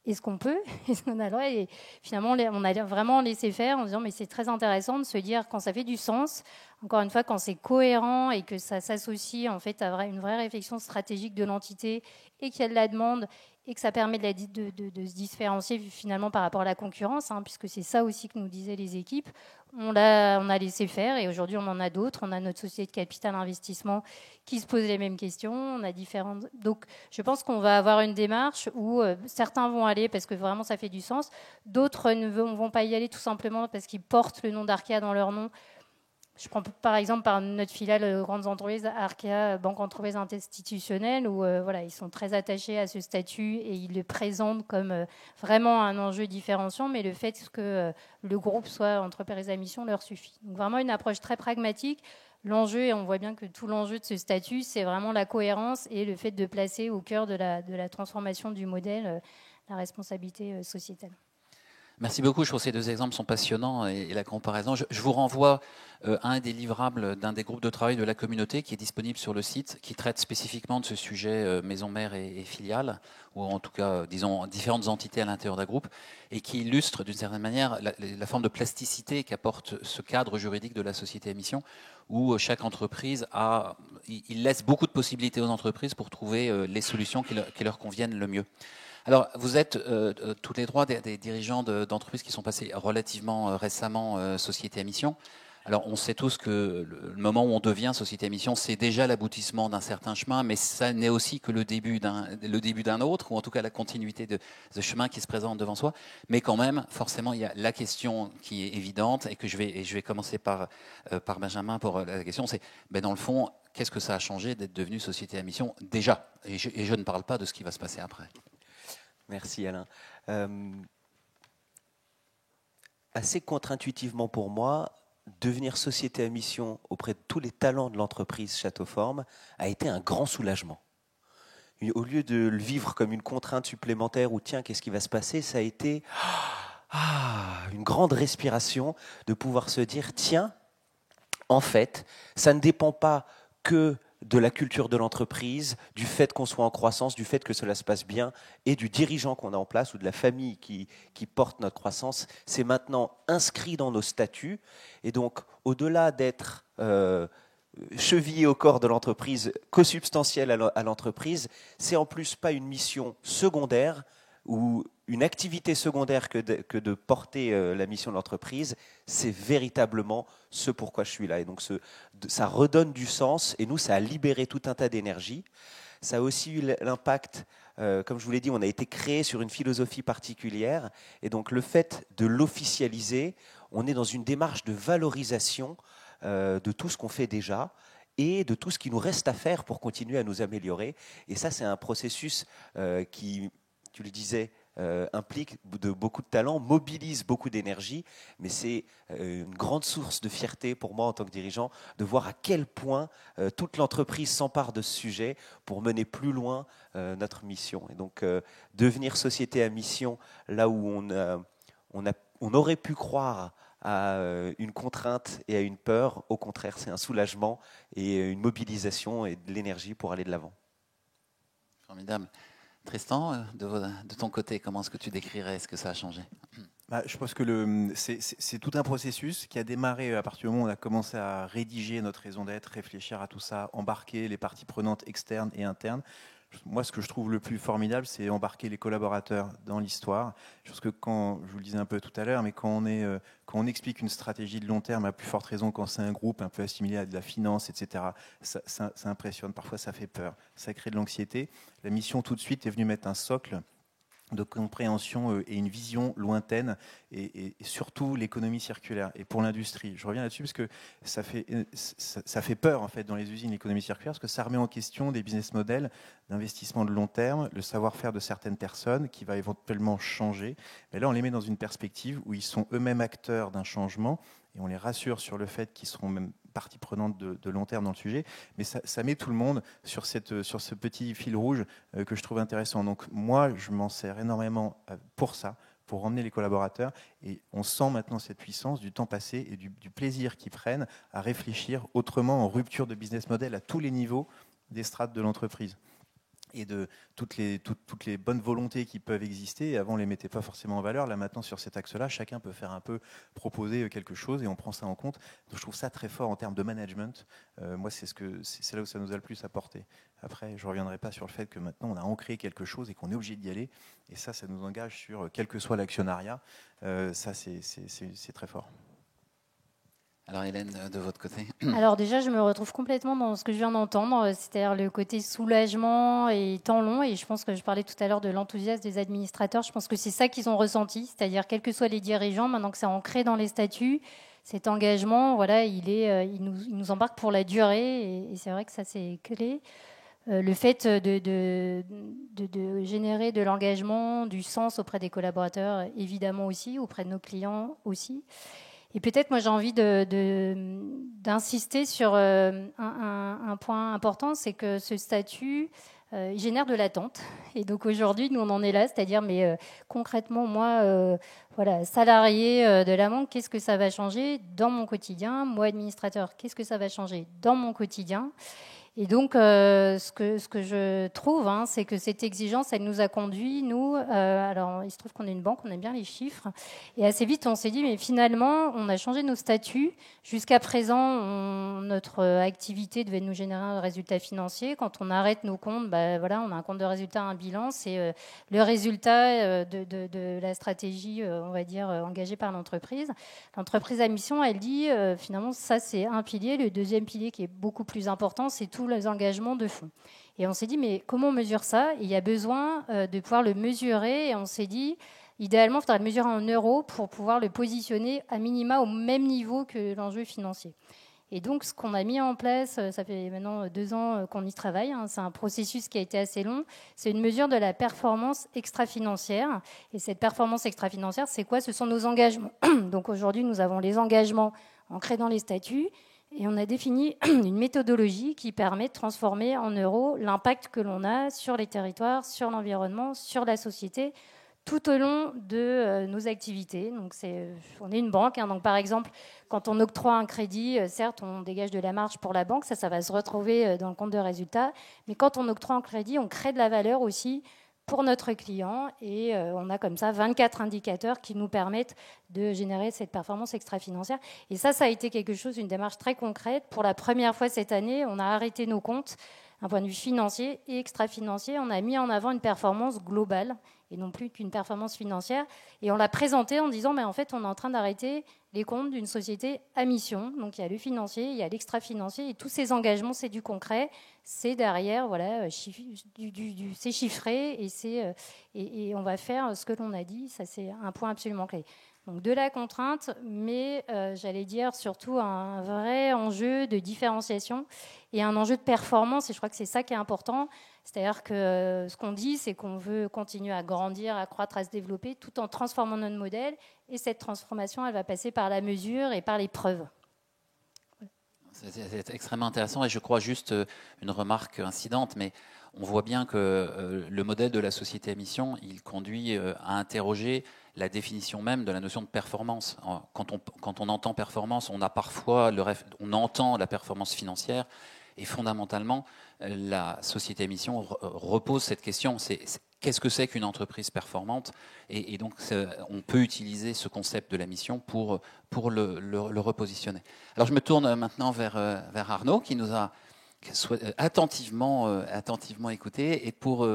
est-ce qu'on peut, est-ce qu'on a le droit, et finalement on a vraiment laissé faire en disant mais c'est très intéressant de se dire quand ça fait du sens, encore une fois quand c'est cohérent et que ça s'associe en fait à une vraie réflexion stratégique de l'entité et qu'il y a de la demande et que ça permet de se différencier finalement par rapport à la concurrence, puisque c'est ça aussi que nous disaient les équipes. On a laissé faire et aujourd'hui on en a d'autres. On a notre société de capital investissement qui se pose les mêmes questions. On a différentes. Donc je pense qu'on va avoir une démarche où certains vont aller parce que vraiment ça fait du sens. D'autres ne vont pas y aller tout simplement parce qu'ils portent le nom d'Arca dans leur nom. Je prends par exemple par notre filiale grandes entreprises, Arca, banque entreprise institutionnelle, où voilà, ils sont très attachés à ce statut et ils le présentent comme vraiment un enjeu différenciant, mais le fait que le groupe soit entreprise à mission leur suffit. Donc vraiment une approche très pragmatique. L'enjeu, et on voit bien que tout l'enjeu de ce statut, c'est vraiment la cohérence et le fait de placer au cœur de la transformation du modèle la responsabilité sociétale. Merci beaucoup. Je trouve que ces 2 exemples sont passionnants et la comparaison. Je vous renvoie à un des livrables d'un des groupes de travail de la communauté qui est disponible sur le site, qui traite spécifiquement de ce sujet maison mère et filiale, ou en tout cas, disons, différentes entités à l'intérieur d'un groupe, et qui illustre d'une certaine manière la forme de plasticité qu'apporte ce cadre juridique de la société à mission, où chaque entreprise il laisse beaucoup de possibilités aux entreprises pour trouver les solutions qui leur conviennent le mieux. Alors, vous êtes tous les 3 des dirigeants d'entreprises qui sont passés relativement récemment société à mission. Alors, on sait tous que le moment où on devient société à mission, c'est déjà l'aboutissement d'un certain chemin, mais ça n'est aussi que le début d'un autre, ou en tout cas la continuité de ce chemin qui se présente devant soi. Mais quand même, forcément, il y a la question qui est évidente, et je vais commencer par Benjamin pour la question, c'est, dans le fond, qu'est-ce que ça a changé d'être devenu société à mission déjà ? Et je ne parle pas de ce qui va se passer après. Merci Alain. Assez contre-intuitivement pour moi, devenir société à mission auprès de tous les talents de l'entreprise Châteauforme a été un grand soulagement. Au lieu de le vivre comme une contrainte supplémentaire ou tiens, qu'est-ce qui va se passer, ça a été une grande respiration de pouvoir se dire tiens, en fait, ça ne dépend pas que de la culture de l'entreprise, du fait qu'on soit en croissance, du fait que cela se passe bien et du dirigeant qu'on a en place ou de la famille qui porte notre croissance. C'est maintenant inscrit dans nos statuts et donc au-delà d'être chevillé au corps de l'entreprise, co-substantiel à l'entreprise, c'est en plus pas une mission secondaire ou une activité secondaire que de porter la mission de l'entreprise, c'est véritablement ce pourquoi je suis là. Et donc ça redonne du sens et nous, ça a libéré tout un tas d'énergie. Ça a aussi eu l'impact, comme je vous l'ai dit, on a été créé sur une philosophie particulière et donc le fait de l'officialiser, on est dans une démarche de valorisation de tout ce qu'on fait déjà et de tout ce qui nous reste à faire pour continuer à nous améliorer. Et ça, c'est un processus qui, tu le disais, implique de beaucoup de talent, mobilise beaucoup d'énergie, mais c'est une grande source de fierté pour moi en tant que dirigeant de voir à quel point toute l'entreprise s'empare de ce sujet pour mener plus loin notre mission. Et donc devenir société à mission là où on aurait pu croire à une contrainte et à une peur, au contraire, c'est un soulagement et une mobilisation et de l'énergie pour aller de l'avant. Formidable. Tristan, de ton côté, comment est-ce que tu décrirais ce que ça a changé ? Je pense que c'est tout un processus qui a démarré à partir du moment où on a commencé à rédiger notre raison d'être, réfléchir à tout ça, embarquer les parties prenantes externes et internes. Moi, ce que je trouve le plus formidable, c'est embarquer les collaborateurs dans l'histoire. Je pense que quand, je vous le disais un peu tout à l'heure, mais quand on explique une stratégie de long terme, à plus forte raison quand c'est un groupe un peu assimilé à de la finance, etc., ça impressionne. Parfois, ça fait peur. Ça crée de l'anxiété. La mission, tout de suite, est venue mettre un socle de compréhension et une vision lointaine et surtout l'économie circulaire. Et pour l'industrie, je reviens là-dessus parce que ça fait peur en fait dans les usines, l'économie circulaire, parce que ça remet en question des business models d'investissement de long terme, le savoir-faire de certaines personnes qui va éventuellement changer. Mais là, on les met dans une perspective où ils sont eux-mêmes acteurs d'un changement et on les rassure sur le fait qu'ils seront même partie prenante de long terme dans le sujet, mais ça met tout le monde sur ce petit fil rouge que je trouve intéressant. Donc moi, je m'en sers énormément pour ça, pour emmener les collaborateurs, et on sent maintenant cette puissance du temps passé et du plaisir qu'ils prennent à réfléchir autrement en rupture de business model à tous les niveaux des strates de l'entreprise. Et de toutes les bonnes volontés qui peuvent exister. Et avant, on ne les mettait pas forcément en valeur. Là, maintenant, sur cet axe-là, chacun peut faire un peu proposer quelque chose et on prend ça en compte. Donc, je trouve ça très fort en termes de management. Moi, c'est là où ça nous a le plus apporté. Après, je ne reviendrai pas sur le fait que maintenant, on a ancré quelque chose et qu'on est obligé d'y aller. Et ça nous engage sur quel que soit l'actionnariat. Ça, c'est très fort. Alors Hélène, de votre côté ? Alors déjà, je me retrouve complètement dans ce que je viens d'entendre, c'est-à-dire le côté soulagement et temps long. Et je pense que je parlais tout à l'heure de l'enthousiasme des administrateurs. Je pense que c'est ça qu'ils ont ressenti, c'est-à-dire quels que soient les dirigeants, maintenant que c'est ancré dans les statuts, cet engagement, voilà, il nous embarque pour la durée. Et c'est vrai que ça, c'est clé. Le fait de générer de l'engagement, du sens auprès des collaborateurs, évidemment aussi, auprès de nos clients aussi. Et peut-être, moi, j'ai envie d'insister sur un point important, c'est que ce statut il génère de l'attente. Et donc aujourd'hui, nous, on en est là, c'est-à-dire, mais concrètement, moi, voilà, salarié de la banque, qu'est-ce que ça va changer dans mon quotidien ? Moi, administrateur, qu'est-ce que ça va changer dans mon quotidien ? Et donc, ce que je trouve, c'est que cette exigence, elle nous a conduit, nous, alors il se trouve qu'on est une banque, on aime bien les chiffres, et assez vite, on s'est dit, mais finalement, on a changé nos statuts. Jusqu'à présent, notre activité devait nous générer un résultat financier. Quand on arrête nos comptes, voilà, on a un compte de résultat, un bilan, c'est le résultat de la stratégie, on va dire, engagée par l'entreprise. L'entreprise à mission, elle dit, finalement, ça, c'est un pilier. Le deuxième pilier qui est beaucoup plus important, c'est tout les engagements de fonds. Et on s'est dit, mais comment on mesure ça ? Il y a besoin de pouvoir le mesurer. Et on s'est dit, idéalement, il faudrait le mesurer en euros pour pouvoir le positionner à minima au même niveau que l'enjeu financier. Et donc, ce qu'on a mis en place, ça fait maintenant 2 ans qu'on y travaille, c'est un processus qui a été assez long, c'est une mesure de la performance extra-financière. Et cette performance extra-financière, c'est quoi ? Ce sont nos engagements. Donc aujourd'hui, nous avons les engagements ancrés dans les statuts. Et on a défini une méthodologie qui permet de transformer en euros l'impact que l'on a sur les territoires, sur l'environnement, sur la société, tout au long de nos activités. Donc on est une banque, donc par exemple, quand on octroie un crédit, certes, on dégage de la marge pour la banque, ça va se retrouver dans le compte de résultat, mais quand on octroie un crédit, on crée de la valeur aussi pour notre client, et on a comme ça 24 indicateurs qui nous permettent de générer cette performance extra-financière. Et ça a été quelque chose, une démarche très concrète. Pour la première fois cette année, on a arrêté nos comptes d'un point de vue financier et extra-financier. On a mis en avant une performance globale et non plus qu'une performance financière. Et on l'a présenté en disant, mais en fait, on est en train d'arrêter les comptes d'une société à mission. Donc il y a le financier, il y a l'extra-financier, et tous ces engagements, c'est du concret, c'est derrière, voilà, c'est chiffré, et on va faire ce que l'on a dit. Ça, c'est un point absolument clé. Donc de la contrainte, mais j'allais dire surtout un vrai enjeu de différenciation et un enjeu de performance, et je crois que c'est ça qui est important. C'est-à-dire que ce qu'on dit, c'est qu'on veut continuer à grandir, à croître, à se développer, tout en transformant notre modèle, et cette transformation, elle va passer par la mesure et par les preuves. C'est extrêmement intéressant, et je crois juste une remarque incidente, mais on voit bien que le modèle de la société à mission, il conduit à interroger la définition même de la notion de performance. Quand on entend performance, on entend la performance financière, et fondamentalement, la société à mission repose cette question. Qu'est-ce que c'est qu'une entreprise performante ? Et donc, on peut utiliser ce concept de la mission pour le repositionner. Alors, je me tourne maintenant vers Arnaud, qui nous a attentivement écouté, et pour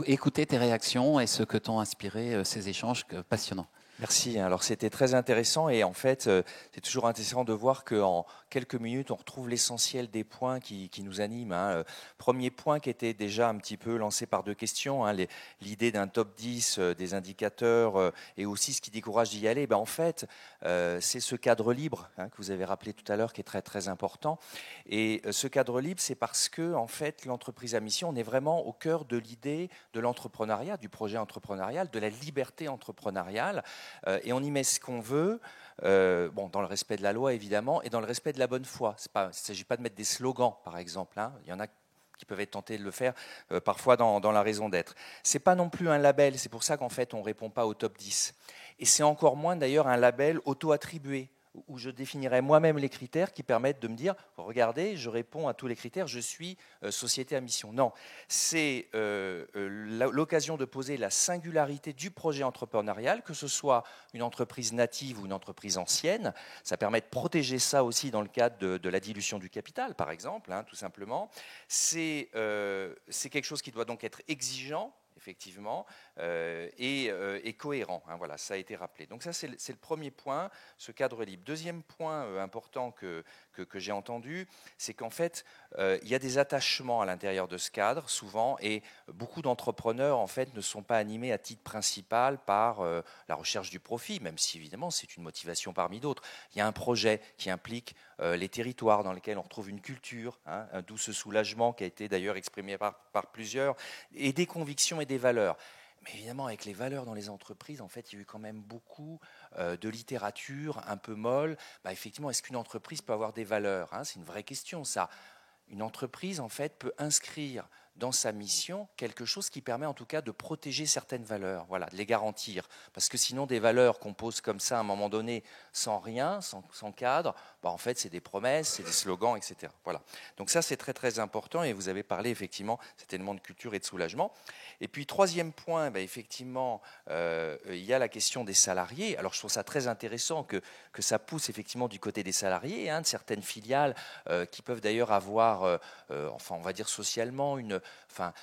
écouter tes réactions et ce que t'ont inspiré ces échanges passionnants. Merci. Alors c'était très intéressant, et en fait c'est toujours intéressant de voir qu'en quelques minutes on retrouve l'essentiel des points qui nous animent. Premier point qui était déjà un petit peu lancé par deux questions, l'idée d'un top 10 des indicateurs et aussi ce qui décourage d'y aller. En fait c'est ce cadre libre que vous avez rappelé tout à l'heure qui est très très important, et ce cadre libre c'est parce que en fait l'entreprise à mission, on est vraiment au cœur de l'idée de l'entrepreneuriat, du projet entrepreneurial, de la liberté entrepreneuriale. Et on y met ce qu'on veut, dans le respect de la loi évidemment, et dans le respect de la bonne foi. Il ne s'agit pas de mettre des slogans, par exemple. Il y en a qui peuvent être tentés de le faire parfois dans la raison d'être. Ce n'est pas non plus un label, c'est pour ça qu'en fait on ne répond pas au top 10. Et c'est encore moins d'ailleurs un label auto-attribué, où je définirais moi-même les critères qui permettent de me dire, regardez, je réponds à tous les critères, je suis société à mission. Non, c'est l'occasion de poser la singularité du projet entrepreneurial, que ce soit une entreprise native ou une entreprise ancienne. Ça permet de protéger ça aussi dans le cadre de la dilution du capital, par exemple, tout simplement. C'est quelque chose qui doit donc être exigeant, effectivement, et cohérent. Voilà, ça a été rappelé. Donc ça, c'est le premier point, ce cadre libre. Deuxième point important que j'ai entendu, c'est qu'en fait, il y a des attachements à l'intérieur de ce cadre, souvent, et beaucoup d'entrepreneurs, en fait, ne sont pas animés à titre principal par la recherche du profit, même si, évidemment, c'est une motivation parmi d'autres. Il y a un projet qui implique les territoires dans lesquels on retrouve une culture, d'où ce soulagement qui a été d'ailleurs exprimé par plusieurs, et des convictions et des valeurs. Mais évidemment, avec les valeurs dans les entreprises, en fait, il y a eu quand même beaucoup de littérature un peu molle. Effectivement, est-ce qu'une entreprise peut avoir des valeurs ? C'est une vraie question, ça. Une entreprise, en fait, peut inscrire dans sa mission quelque chose qui permet en tout cas de protéger certaines valeurs, voilà, de les garantir. Parce que sinon, des valeurs qu'on pose comme ça à un moment donné, sans rien, sans cadre, en fait, c'est des promesses, c'est des slogans, etc. Voilà. Donc ça, c'est très très important, et vous avez parlé effectivement cet élément de culture et de soulagement. Et puis, troisième point, effectivement, il y a la question des salariés. Alors, je trouve ça très intéressant que ça pousse effectivement du côté des salariés, de certaines filiales qui peuvent d'ailleurs avoir, on va dire socialement,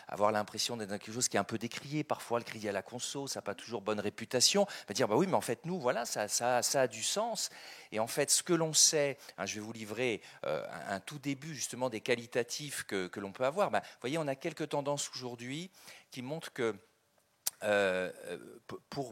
avoir l'impression d'être dans quelque chose qui est un peu décrié, parfois le crédit à la conso, ça n'a pas toujours bonne réputation, dire oui, mais en fait nous, voilà, ça a du sens. Et en fait, ce que l'on sait, je vais vous livrer un tout début justement des qualitatifs que l'on peut avoir. Vous voyez, on a quelques tendances aujourd'hui qui montrent que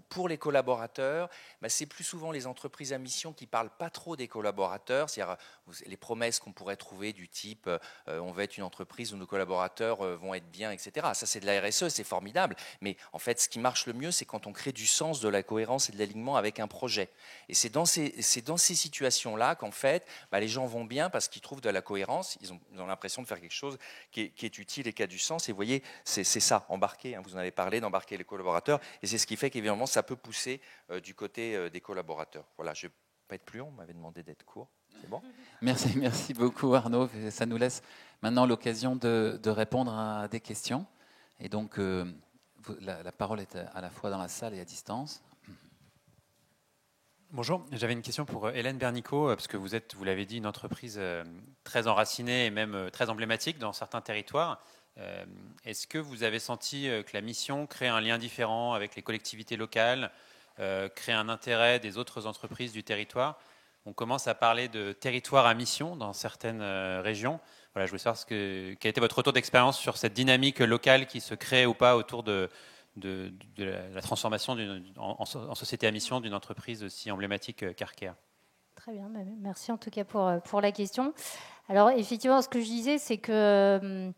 pour les collaborateurs, c'est plus souvent les entreprises à mission qui ne parlent pas trop des collaborateurs, c'est-à-dire les promesses qu'on pourrait trouver du type on va être une entreprise où nos collaborateurs vont être bien, etc. Ça, c'est de la RSE, c'est formidable, mais en fait, ce qui marche le mieux, c'est quand on crée du sens, de la cohérence et de l'alignement avec un projet. Et c'est dans ces situations-là qu'en fait, les gens vont bien parce qu'ils trouvent de la cohérence, ils ont l'impression de faire quelque chose qui est utile et qui a du sens. Et vous voyez, c'est ça, embarquer, vous en avez parlé, d'embarquer les collaborateurs, et c'est ce qui fait qu'évidemment ça peut pousser du côté des collaborateurs. Voilà, je ne vais pas être plus long, on m'avait demandé d'être court, c'est bon ? Merci beaucoup Arnaud, ça nous laisse maintenant l'occasion de répondre à des questions, et donc la parole est à la fois dans la salle et à distance. Bonjour, j'avais une question pour Hélène Bernicot, parce que vous êtes, vous l'avez dit, une entreprise très enracinée et même très emblématique dans certains territoires. Est-ce que vous avez senti que la mission crée un lien différent avec les collectivités locales, crée un intérêt des autres entreprises du territoire ? On commence à parler de territoire à mission dans certaines régions. Voilà, je voulais savoir quel était votre retour d'expérience sur cette dynamique locale qui se crée ou pas autour de de la transformation en société à mission d'une entreprise aussi emblématique qu'Arkea. Très bien, merci en tout cas pour la question. Alors effectivement, ce que je disais, c'est que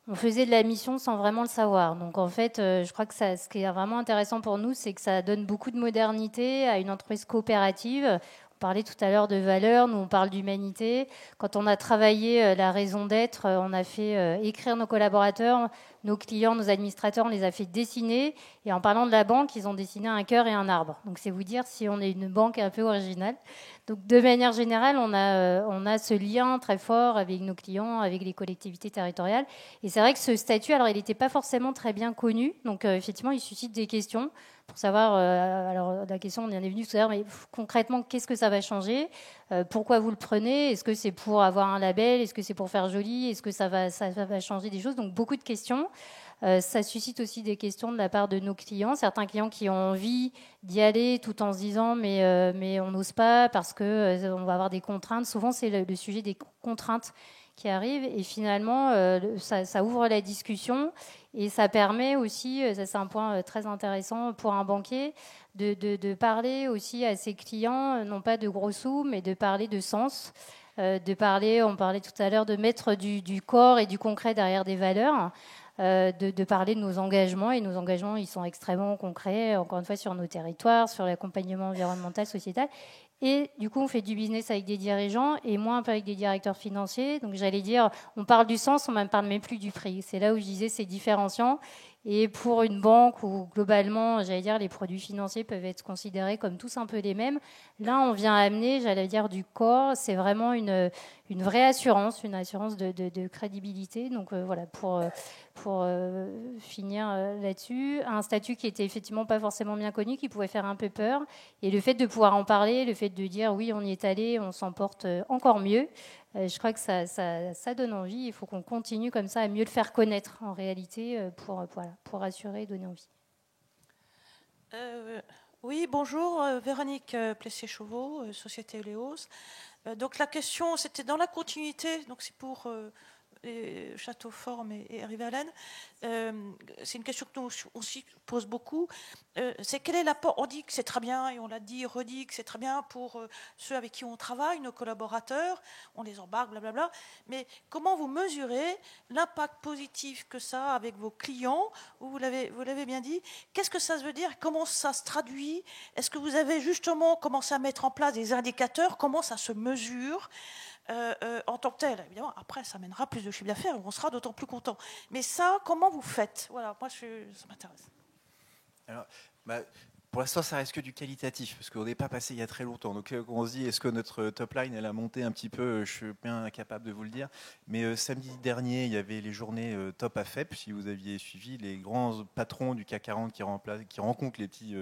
on faisait de la mission sans vraiment le savoir. Donc en fait, je crois que ce qui est vraiment intéressant pour nous, c'est que ça donne beaucoup de modernité à une entreprise coopérative. On parlait tout à l'heure de valeurs, nous on parle d'humanité. Quand on a travaillé la raison d'être, on a fait écrire nos collaborateurs, nos clients, nos administrateurs, on les a fait dessiner. Et en parlant de la banque, ils ont dessiné un cœur et un arbre. Donc c'est vous dire si on est une banque un peu originale. Donc de manière générale, on a ce lien très fort avec nos clients, avec les collectivités territoriales. Et c'est vrai que ce statut, alors il n'était pas forcément très bien connu. Donc effectivement, il suscite des questions pour savoir, alors la question, on y en est venu tout à l'heure, mais concrètement, qu'est-ce que ça va changer ? Pourquoi vous le prenez ? Est-ce que c'est pour avoir un label ? Est-ce que c'est pour faire joli ? Est-ce que ça va changer des choses ? Donc beaucoup de questions. Ça suscite aussi des questions de la part de nos clients. Certains clients qui ont envie d'y aller tout en se disant mais on n'ose pas parce qu'on va avoir des contraintes. Souvent, c'est le sujet des contraintes qui arrivent. Et finalement, ça ouvre la discussion et ça permet aussi, ça c'est un point très intéressant pour un banquier, de parler aussi à ses clients, non pas de gros sous, mais de parler de sens. On parlait tout à l'heure de mettre du corps et du concret derrière des valeurs. De parler de nos engagements. Et nos engagements, ils sont extrêmement concrets, encore une fois, sur nos territoires, sur l'accompagnement environnemental, sociétal. Et du coup, on fait du business avec des dirigeants et moins un peu avec des directeurs financiers. Donc, j'allais dire, on parle du sens, on ne parle même plus du prix. C'est là où je disais, c'est différenciant. Et pour une banque où, globalement, j'allais dire, les produits financiers peuvent être considérés comme tous un peu les mêmes, là, on vient amener, j'allais dire, du corps. C'est vraiment une vraie assurance, une assurance de crédibilité. Donc, voilà, pour finir là-dessus, un statut qui était effectivement pas forcément bien connu, qui pouvait faire un peu peur. Et le fait de pouvoir en parler, le fait de dire, oui, on y est allé, on s'en porte encore mieux, je crois que ça donne envie. Il faut qu'on continue comme ça à mieux le faire connaître en réalité pour rassurer et donner envie. Oui, bonjour, Véronique Plessier-Chauveau, Société Léos. Donc la question, c'était dans la continuité, donc c'est pour Château Fort et Rivalène. C'est une question que nous aussi pose beaucoup. C'est quel est l'apport ? On dit que c'est très bien, et on l'a dit, redit que c'est très bien pour ceux avec qui on travaille, nos collaborateurs, on les embarque, blablabla. Mais comment vous mesurez l'impact positif que ça a avec vos clients ? Vous l'avez bien dit. Qu'est-ce que ça veut dire ? Comment ça se traduit ? Est-ce que vous avez justement commencé à mettre en place des indicateurs ? Comment ça se mesure ? En tant que tel, évidemment, après, ça mènera plus de chiffre d'affaires, on sera d'autant plus content. Mais ça, comment vous faites ? Voilà, moi, ça m'intéresse. Alors, pour l'instant, ça reste que du qualitatif, parce qu'on n'est pas passé il y a très longtemps. Donc, on se dit, est-ce que notre top line, elle a monté un petit peu ? Je suis bien incapable de vous le dire. Mais samedi dernier, il y avait les journées Top AFEP. Si vous aviez suivi, les grands patrons du CAC 40 qui rencontrent les petits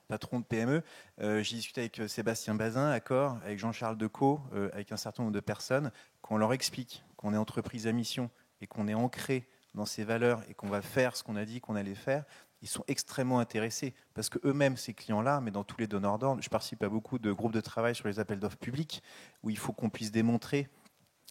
patrons de PME. J'ai discuté avec Sébastien Bazin, Accor, avec Jean-Charles Decaux, avec un certain nombre de personnes, qu'on leur explique qu'on est entreprise à mission et qu'on est ancré dans ces valeurs et qu'on va faire ce qu'on a dit qu'on allait faire. Ils sont extrêmement intéressés parce qu'eux-mêmes, ces clients-là, mais dans tous les donneurs d'ordre, je participe à beaucoup de groupes de travail sur les appels d'offres publics où il faut qu'on puisse démontrer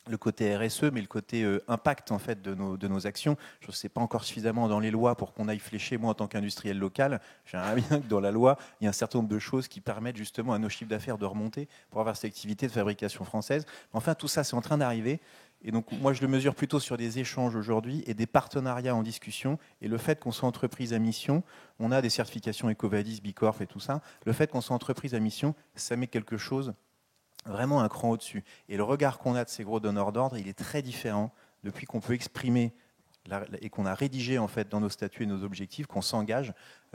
le côté RSE, mais le côté impact en fait de nos actions. Je ne sais pas encore suffisamment dans les lois pour qu'on aille flécher, moi en tant qu'industriel local, j'aimerais bien que dans la loi, il y ait un certain nombre de choses qui permettent justement à nos chiffres d'affaires de remonter pour avoir cette activité de fabrication française. Mais enfin, tout ça, c'est en train d'arriver. Et donc, moi, je le mesure plutôt sur des échanges aujourd'hui et des partenariats en discussion. Et le fait qu'on soit entreprise à mission, on a des certifications EcoVadis, Bicorp et tout ça. Le fait qu'on soit entreprise à mission, ça met quelque chose vraiment un cran au-dessus. Et le regard qu'on a de ces gros donneurs d'ordre, il est très différent depuis qu'on peut exprimer et qu'on a rédigé en fait dans nos statuts et nos objectifs, qu'on s'engage.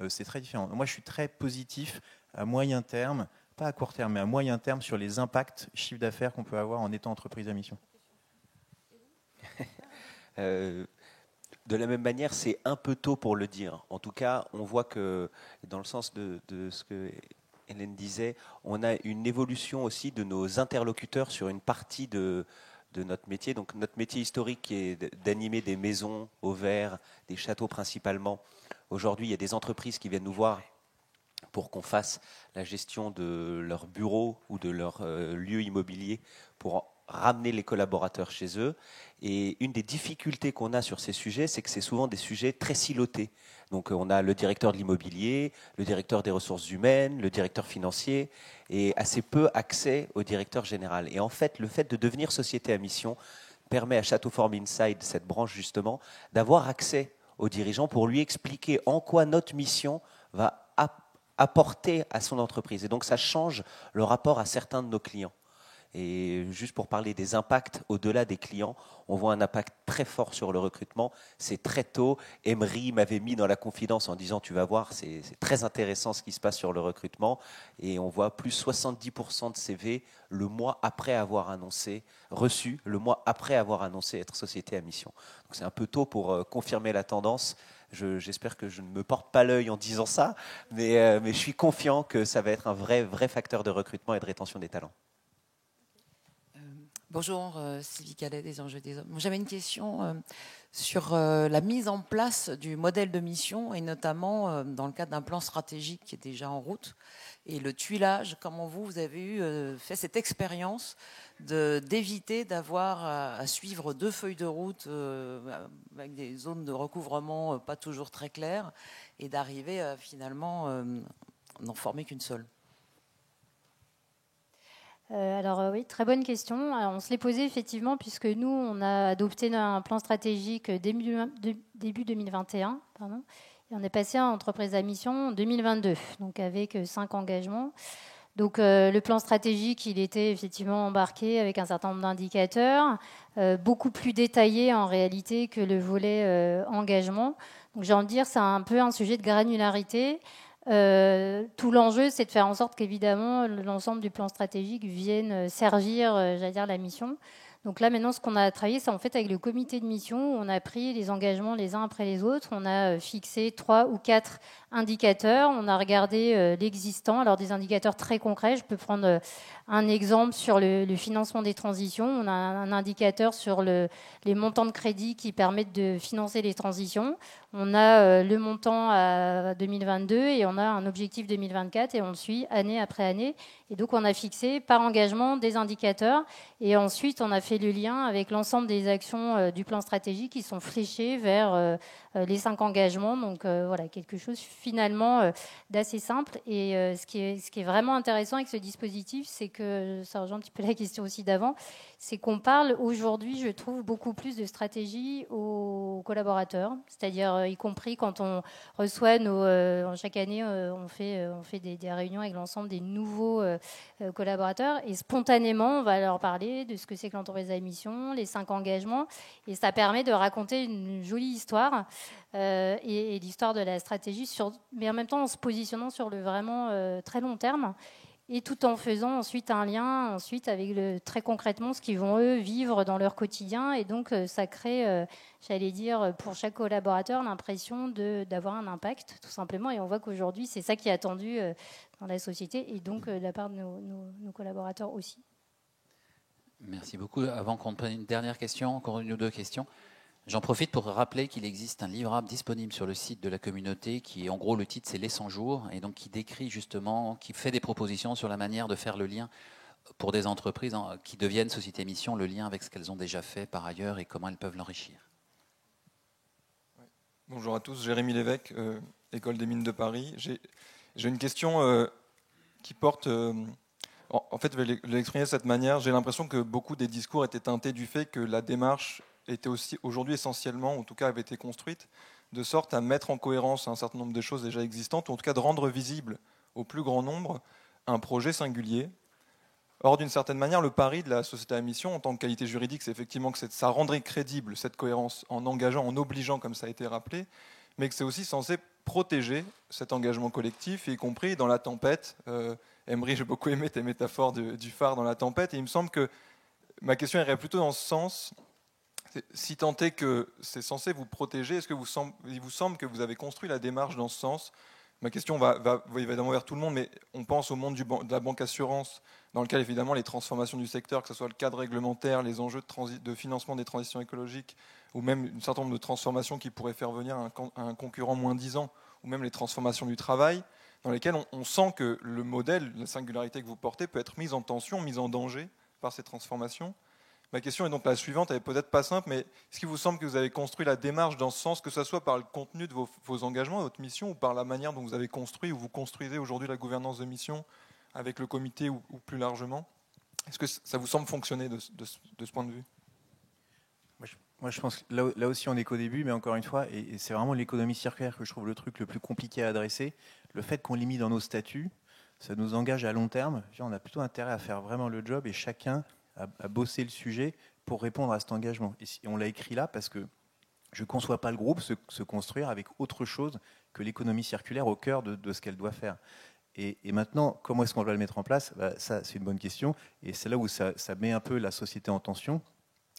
C'est très différent. Moi, je suis très positif à moyen terme, pas à court terme, mais à moyen terme sur les impacts chiffre d'affaires qu'on peut avoir en étant entreprise à mission. De la même manière, c'est un peu tôt pour le dire. En tout cas, on voit que, dans le sens de ce que Hélène disait, on a une évolution aussi de nos interlocuteurs sur une partie de notre métier. Donc notre métier historique qui est d'animer des maisons au vert, des châteaux principalement. Aujourd'hui, il y a des entreprises qui viennent nous voir pour qu'on fasse la gestion de leur bureau ou de leur lieu immobilier pour ramener les collaborateurs chez eux. Et une des difficultés qu'on a sur ces sujets, c'est que c'est souvent des sujets très silotés. Donc on a le directeur de l'immobilier, le directeur des ressources humaines, le directeur financier, et assez peu accès au directeur général. Et en fait, le fait de devenir société à mission permet à Château Forme Inside, cette branche justement, d'avoir accès aux dirigeants pour lui expliquer en quoi notre mission va apporter à son entreprise. Et donc ça change le rapport à certains de nos clients. Et juste pour parler des impacts au-delà des clients, on voit un impact très fort sur le recrutement. C'est très tôt. Emery m'avait mis dans la confidence en disant tu vas voir, c'est très intéressant ce qui se passe sur le recrutement. Et on voit plus 70% de CV le mois après avoir annoncé, reçu le mois après avoir annoncé être société à mission. Donc c'est un peu tôt pour confirmer la tendance. J'espère que je ne me porte pas l'œil en disant ça, mais je suis confiant que ça va être un vrai facteur de recrutement et de rétention des talents. Bonjour, Sylvie Calais des Enjeux des Hommes. J'avais une question sur la mise en place du modèle de mission et notamment dans le cadre d'un plan stratégique qui est déjà en route et le tuilage. Comment vous avez fait cette expérience d'éviter d'avoir à suivre 2 feuilles de route avec des zones de recouvrement pas toujours très claires et d'arriver à finalement n'en former qu'une seule? Alors oui, très bonne question. Alors, on se l'est posé effectivement puisque nous, on a adopté un plan stratégique début 2021, pardon, et on est passé en entreprise à mission en 2022, donc avec 5 engagements. Donc le plan stratégique, il était effectivement embarqué avec un certain nombre d'indicateurs, beaucoup plus détaillés en réalité que le volet engagement. Donc j'ai envie de dire, c'est un peu un sujet de granularité. Tout l'enjeu, c'est de faire en sorte qu'évidemment l'ensemble du plan stratégique vienne servir, j'allais dire, la mission. Donc là, maintenant, ce qu'on a travaillé, c'est en fait avec le comité de mission. On a pris les engagements les uns après les autres. On a fixé 3 ou 4 indicateurs. On a regardé l'existant. Alors, des indicateurs très concrets. Je peux prendre un exemple sur le financement des transitions. On a un indicateur sur les montants de crédit qui permettent de financer les transitions. On a le montant à 2022 et on a un objectif 2024 et on le suit année après année. Et donc, on a fixé par engagement des indicateurs et ensuite, on a fait le lien avec l'ensemble des actions du plan stratégique qui sont fléchées vers les 5 engagements. Donc, voilà, quelque chose finalement d'assez simple. Et ce qui est vraiment intéressant avec ce dispositif, c'est que, ça rejoint un petit peu la question aussi d'avant, c'est qu'on parle aujourd'hui, je trouve, beaucoup plus de stratégie aux collaborateurs, c'est-à-dire y compris quand on reçoit chaque année, on fait des réunions avec l'ensemble des nouveaux collaborateurs et spontanément, on va leur parler de ce que c'est que l'entreprise à mission, les 5 engagements, et ça permet de raconter une jolie histoire et l'histoire de la stratégie, mais en même temps en se positionnant sur le vraiment très long terme. Et tout en faisant ensuite un lien avec très concrètement ce qu'ils vont eux vivre dans leur quotidien. Et donc ça crée, j'allais dire, pour chaque collaborateur l'impression d'avoir un impact tout simplement. Et on voit qu'aujourd'hui c'est ça qui est attendu dans la société et donc de la part de nos collaborateurs aussi. Merci beaucoup. Avant qu'on prenne une dernière question, encore 1 ou 2 questions. J'en profite pour rappeler qu'il existe un livrable disponible sur le site de la communauté qui, en gros, le titre, c'est Les 100 jours, et donc qui décrit justement, qui fait des propositions sur la manière de faire le lien pour des entreprises qui deviennent société mission, le lien avec ce qu'elles ont déjà fait par ailleurs et comment elles peuvent l'enrichir. Bonjour à tous, Jérémy Lévesque, École des Mines de Paris. J'ai une question qui porte... en fait, je vais l'exprimer de cette manière. J'ai l'impression que beaucoup des discours étaient teintés du fait que la démarche était aussi aujourd'hui essentiellement, en tout cas avait été construite, de sorte à mettre en cohérence un certain nombre de choses déjà existantes, ou en tout cas de rendre visible au plus grand nombre un projet singulier. Or, d'une certaine manière, le pari de la société à mission, en tant que qualité juridique, c'est effectivement que ça rendrait crédible cette cohérence en engageant, en obligeant, comme ça a été rappelé, mais que c'est aussi censé protéger cet engagement collectif, y compris dans la tempête. Emery, j'ai beaucoup aimé tes métaphores du phare dans la tempête, et il me semble que ma question irait plutôt dans ce sens. Si tant est que c'est censé vous protéger, est-ce qu'il vous semble que vous avez construit la démarche dans ce sens? Ma question va évidemment vers tout le monde, mais on pense au monde de la banque assurance, dans lequel évidemment les transformations du secteur, que ce soit le cadre réglementaire, les enjeux de financement des transitions écologiques, ou même un certain nombre de transformations qui pourraient faire venir un concurrent moins 10 ans, ou même les transformations du travail, dans lesquelles on sent que le modèle, la singularité que vous portez peut être mise en tension, mise en danger par ces transformations. Ma question est donc la suivante, elle est peut-être pas simple, mais est-ce qu'il vous semble que vous avez construit la démarche dans ce sens, que ce soit par le contenu de vos engagements, votre mission, ou par la manière dont vous avez construit ou vous construisez aujourd'hui la gouvernance de mission avec le comité ou plus largement? Est-ce que ça vous semble fonctionner de ce point de vue? Moi, je pense que là aussi, on n'est qu'au début, mais encore une fois, et c'est vraiment l'économie circulaire que je trouve le truc le plus compliqué à adresser. Le fait qu'on l'ait mis dans nos statuts, ça nous engage à long terme. On a plutôt intérêt à faire vraiment le job et chacun à bosser le sujet pour répondre à cet engagement. Et on l'a écrit là parce que je ne conçois pas le groupe se construire avec autre chose que l'économie circulaire au cœur de ce qu'elle doit faire. Et maintenant, comment est-ce qu'on va le mettre en place? Ça, c'est une bonne question. Et c'est là où ça met un peu la société en tension,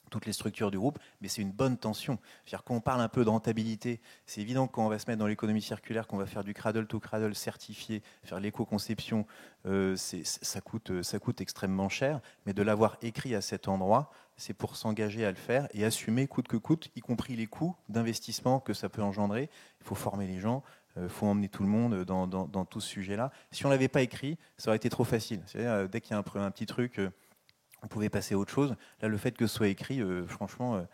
toutes les structures du groupe, mais c'est une bonne tension. C'est-à-dire qu'on parle un peu de rentabilité, c'est évident que quand on va se mettre dans l'économie circulaire, qu'on va faire du cradle to cradle certifié, faire l'éco-conception, ça coûte extrêmement cher, mais de l'avoir écrit à cet endroit, c'est pour s'engager à le faire et assumer coûte que coûte, y compris les coûts d'investissement que ça peut engendrer. Il faut former les gens, il faut emmener tout le monde dans tout ce sujet-là. Si on ne l'avait pas écrit, ça aurait été trop facile. C'est-à-dire, dès qu'il y a un petit truc... on pouvait passer à autre chose. Là, le fait que ce soit écrit, franchement,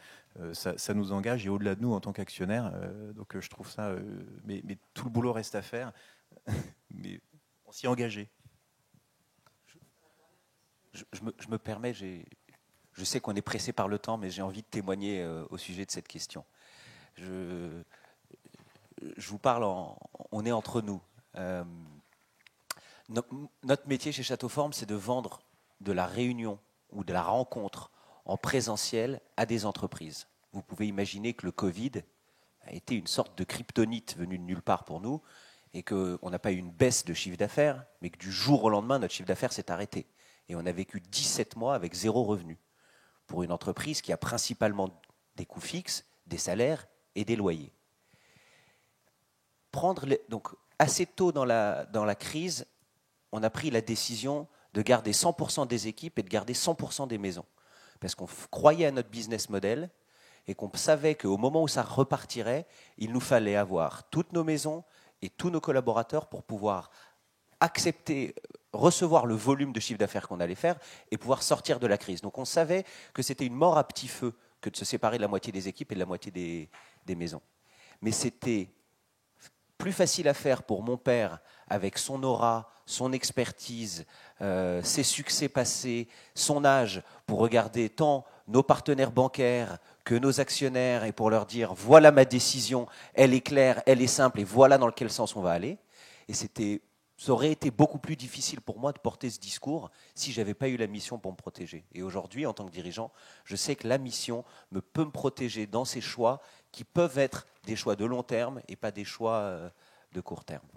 ça nous engage et au-delà de nous en tant qu'actionnaires. Donc, je trouve ça. Mais tout le boulot reste à faire. Mais on s'y est engagé. Je me permets, je sais qu'on est pressé par le temps, mais j'ai envie de témoigner au sujet de cette question. Je vous parle, on est entre nous. Notre métier chez Château Forme, c'est de vendre de la réunion ou de la rencontre en présentiel à des entreprises. Vous pouvez imaginer que le Covid a été une sorte de kryptonite venue de nulle part pour nous et qu'on n'a pas eu une baisse de chiffre d'affaires, mais que du jour au lendemain, notre chiffre d'affaires s'est arrêté. Et on a vécu 17 mois avec 0 revenu pour une entreprise qui a principalement des coûts fixes, des salaires et des loyers. Donc, assez tôt dans la crise, on a pris la décision de garder 100% des équipes et de garder 100% des maisons. Parce qu'on croyait à notre business model et qu'on savait qu'au moment où ça repartirait, il nous fallait avoir toutes nos maisons et tous nos collaborateurs pour pouvoir accepter, recevoir le volume de chiffre d'affaires qu'on allait faire et pouvoir sortir de la crise. Donc on savait que c'était une mort à petit feu que de se séparer de la moitié des équipes et de la moitié des maisons. Mais c'était plus facile à faire pour mon père avec son aura, son expertise, ses succès passés, son âge, pour regarder tant nos partenaires bancaires que nos actionnaires et pour leur dire voilà ma décision, elle est claire, elle est simple et voilà dans quel sens on va aller. Et ça aurait été beaucoup plus difficile pour moi de porter ce discours si je n'avais pas eu la mission pour me protéger. Et aujourd'hui, en tant que dirigeant, je sais que la mission peut me protéger dans ces choix qui peuvent être des choix de long terme et pas des choix de court terme.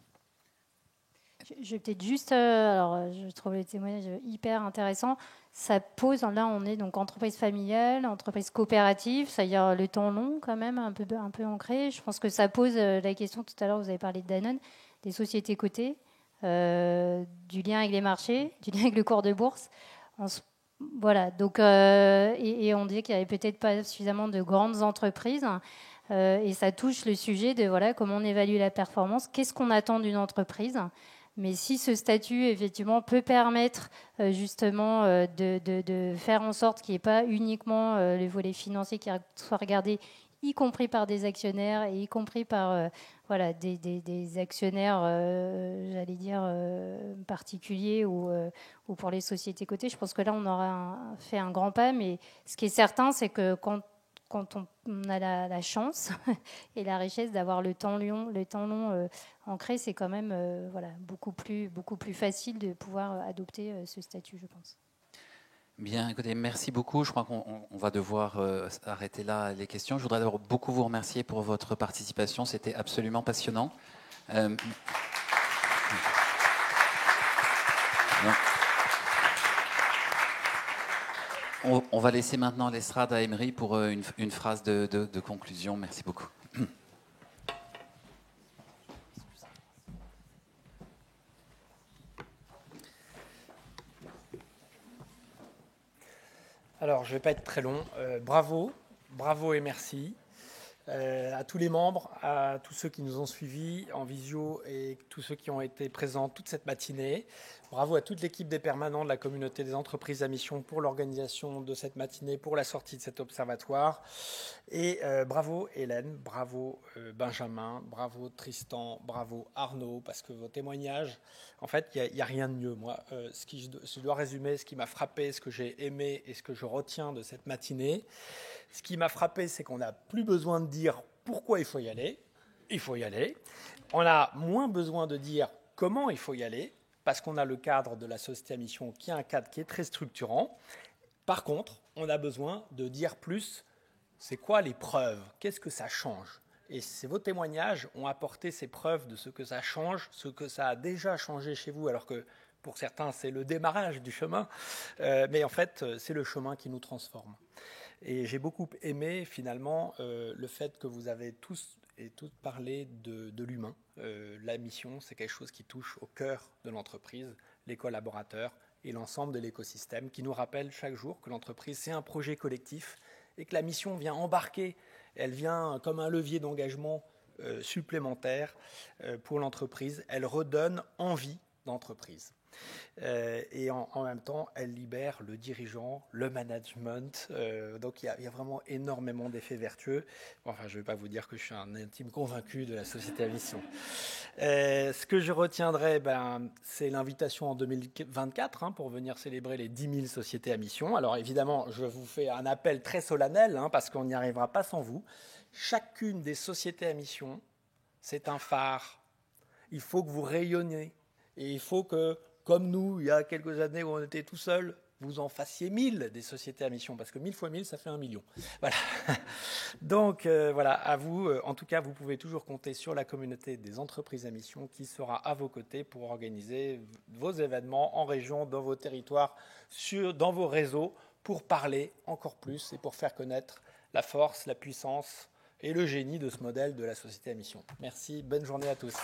Je vais peut-être juste, alors je trouve les témoignages hyper intéressants. Ça pose, là on est donc entreprise familiale, entreprise coopérative, c'est-à-dire le temps long quand même, un peu ancré. Je pense que ça pose la question, tout à l'heure vous avez parlé de Danone, des sociétés cotées, du lien avec les marchés, du lien avec le cours de bourse. Voilà, donc, et on dit qu'il n'y avait peut-être pas suffisamment de grandes entreprises. Et ça touche le sujet de voilà, comment on évalue la performance, qu'est-ce qu'on attend d'une entreprise. Mais si ce statut, effectivement, peut permettre justement de faire en sorte qu'il n'y ait pas uniquement le volet financier qui soit regardé, y compris par des actionnaires et y compris par voilà, des actionnaires, j'allais dire, particuliers ou pour les sociétés cotées, je pense que là, on aura fait un grand pas. Mais ce qui est certain, c'est que quand on a la chance et la richesse d'avoir le temps long ancré, c'est quand même voilà, beaucoup plus facile de pouvoir adopter ce statut, je pense. Bien, écoutez, merci beaucoup. Je crois qu'on va devoir arrêter là les questions. Je voudrais d'abord beaucoup vous remercier pour votre participation. C'était absolument passionnant. On va laisser maintenant l'estrade à Emery pour une phrase de conclusion. Merci beaucoup. Alors, je ne vais pas être très long. Bravo et merci. à tous les membres, à tous ceux qui nous ont suivis en visio et tous ceux qui ont été présents toute cette matinée. Bravo à toute l'équipe des permanents de la communauté des entreprises à mission pour l'organisation de cette matinée, pour la sortie de cet observatoire. Et bravo Hélène, bravo Benjamin, bravo Tristan, bravo Arnaud, parce que vos témoignages, en fait, il n'y a rien de mieux. Moi, je dois résumer ce qui m'a frappé, ce que j'ai aimé et ce que je retiens de cette matinée. Ce qui m'a frappé, c'est qu'on n'a plus besoin de dire pourquoi il faut y aller. Il faut y aller. On a moins besoin de dire comment il faut y aller, parce qu'on a le cadre de la société à mission qui est un cadre qui est très structurant. Par contre, on a besoin de dire plus, c'est quoi les preuves? Qu'est-ce que ça change? Et vos témoignages ont apporté ces preuves de ce que ça change, ce que ça a déjà changé chez vous, alors que pour certains, c'est le démarrage du chemin. Mais en fait, c'est le chemin qui nous transforme. Et j'ai beaucoup aimé, finalement, le fait que vous avez tous et toutes parlé de l'humain. La mission, c'est quelque chose qui touche au cœur de l'entreprise, les collaborateurs et l'ensemble de l'écosystème, qui nous rappelle chaque jour que l'entreprise, c'est un projet collectif et que la mission vient embarquer, elle vient comme un levier d'engagement supplémentaire pour l'entreprise. Elle redonne envie d'entreprise. Et en même temps, elle libère le dirigeant, le management. Donc il y a vraiment énormément d'effets vertueux. Enfin, je ne vais pas vous dire que je suis un intime convaincu de la société à mission. Ce que je retiendrai, c'est l'invitation en 2024 pour venir célébrer les 10 000 sociétés à mission. Alors évidemment, je vous fais un appel très solennel parce qu'on n'y arrivera pas sans vous. Chacune des sociétés à mission, c'est un phare. Il faut que vous rayonniez. Et il faut que, comme nous, il y a quelques années où on était tout seul, vous en fassiez 1000 des sociétés à mission, parce que 1000 fois 1000, ça fait 1 million. Voilà. Donc, voilà, à vous. En tout cas, vous pouvez toujours compter sur la communauté des entreprises à mission qui sera à vos côtés pour organiser vos événements en région, dans vos territoires, dans vos réseaux, pour parler encore plus et pour faire connaître la force, la puissance et le génie de ce modèle de la société à mission. Merci, bonne journée à tous.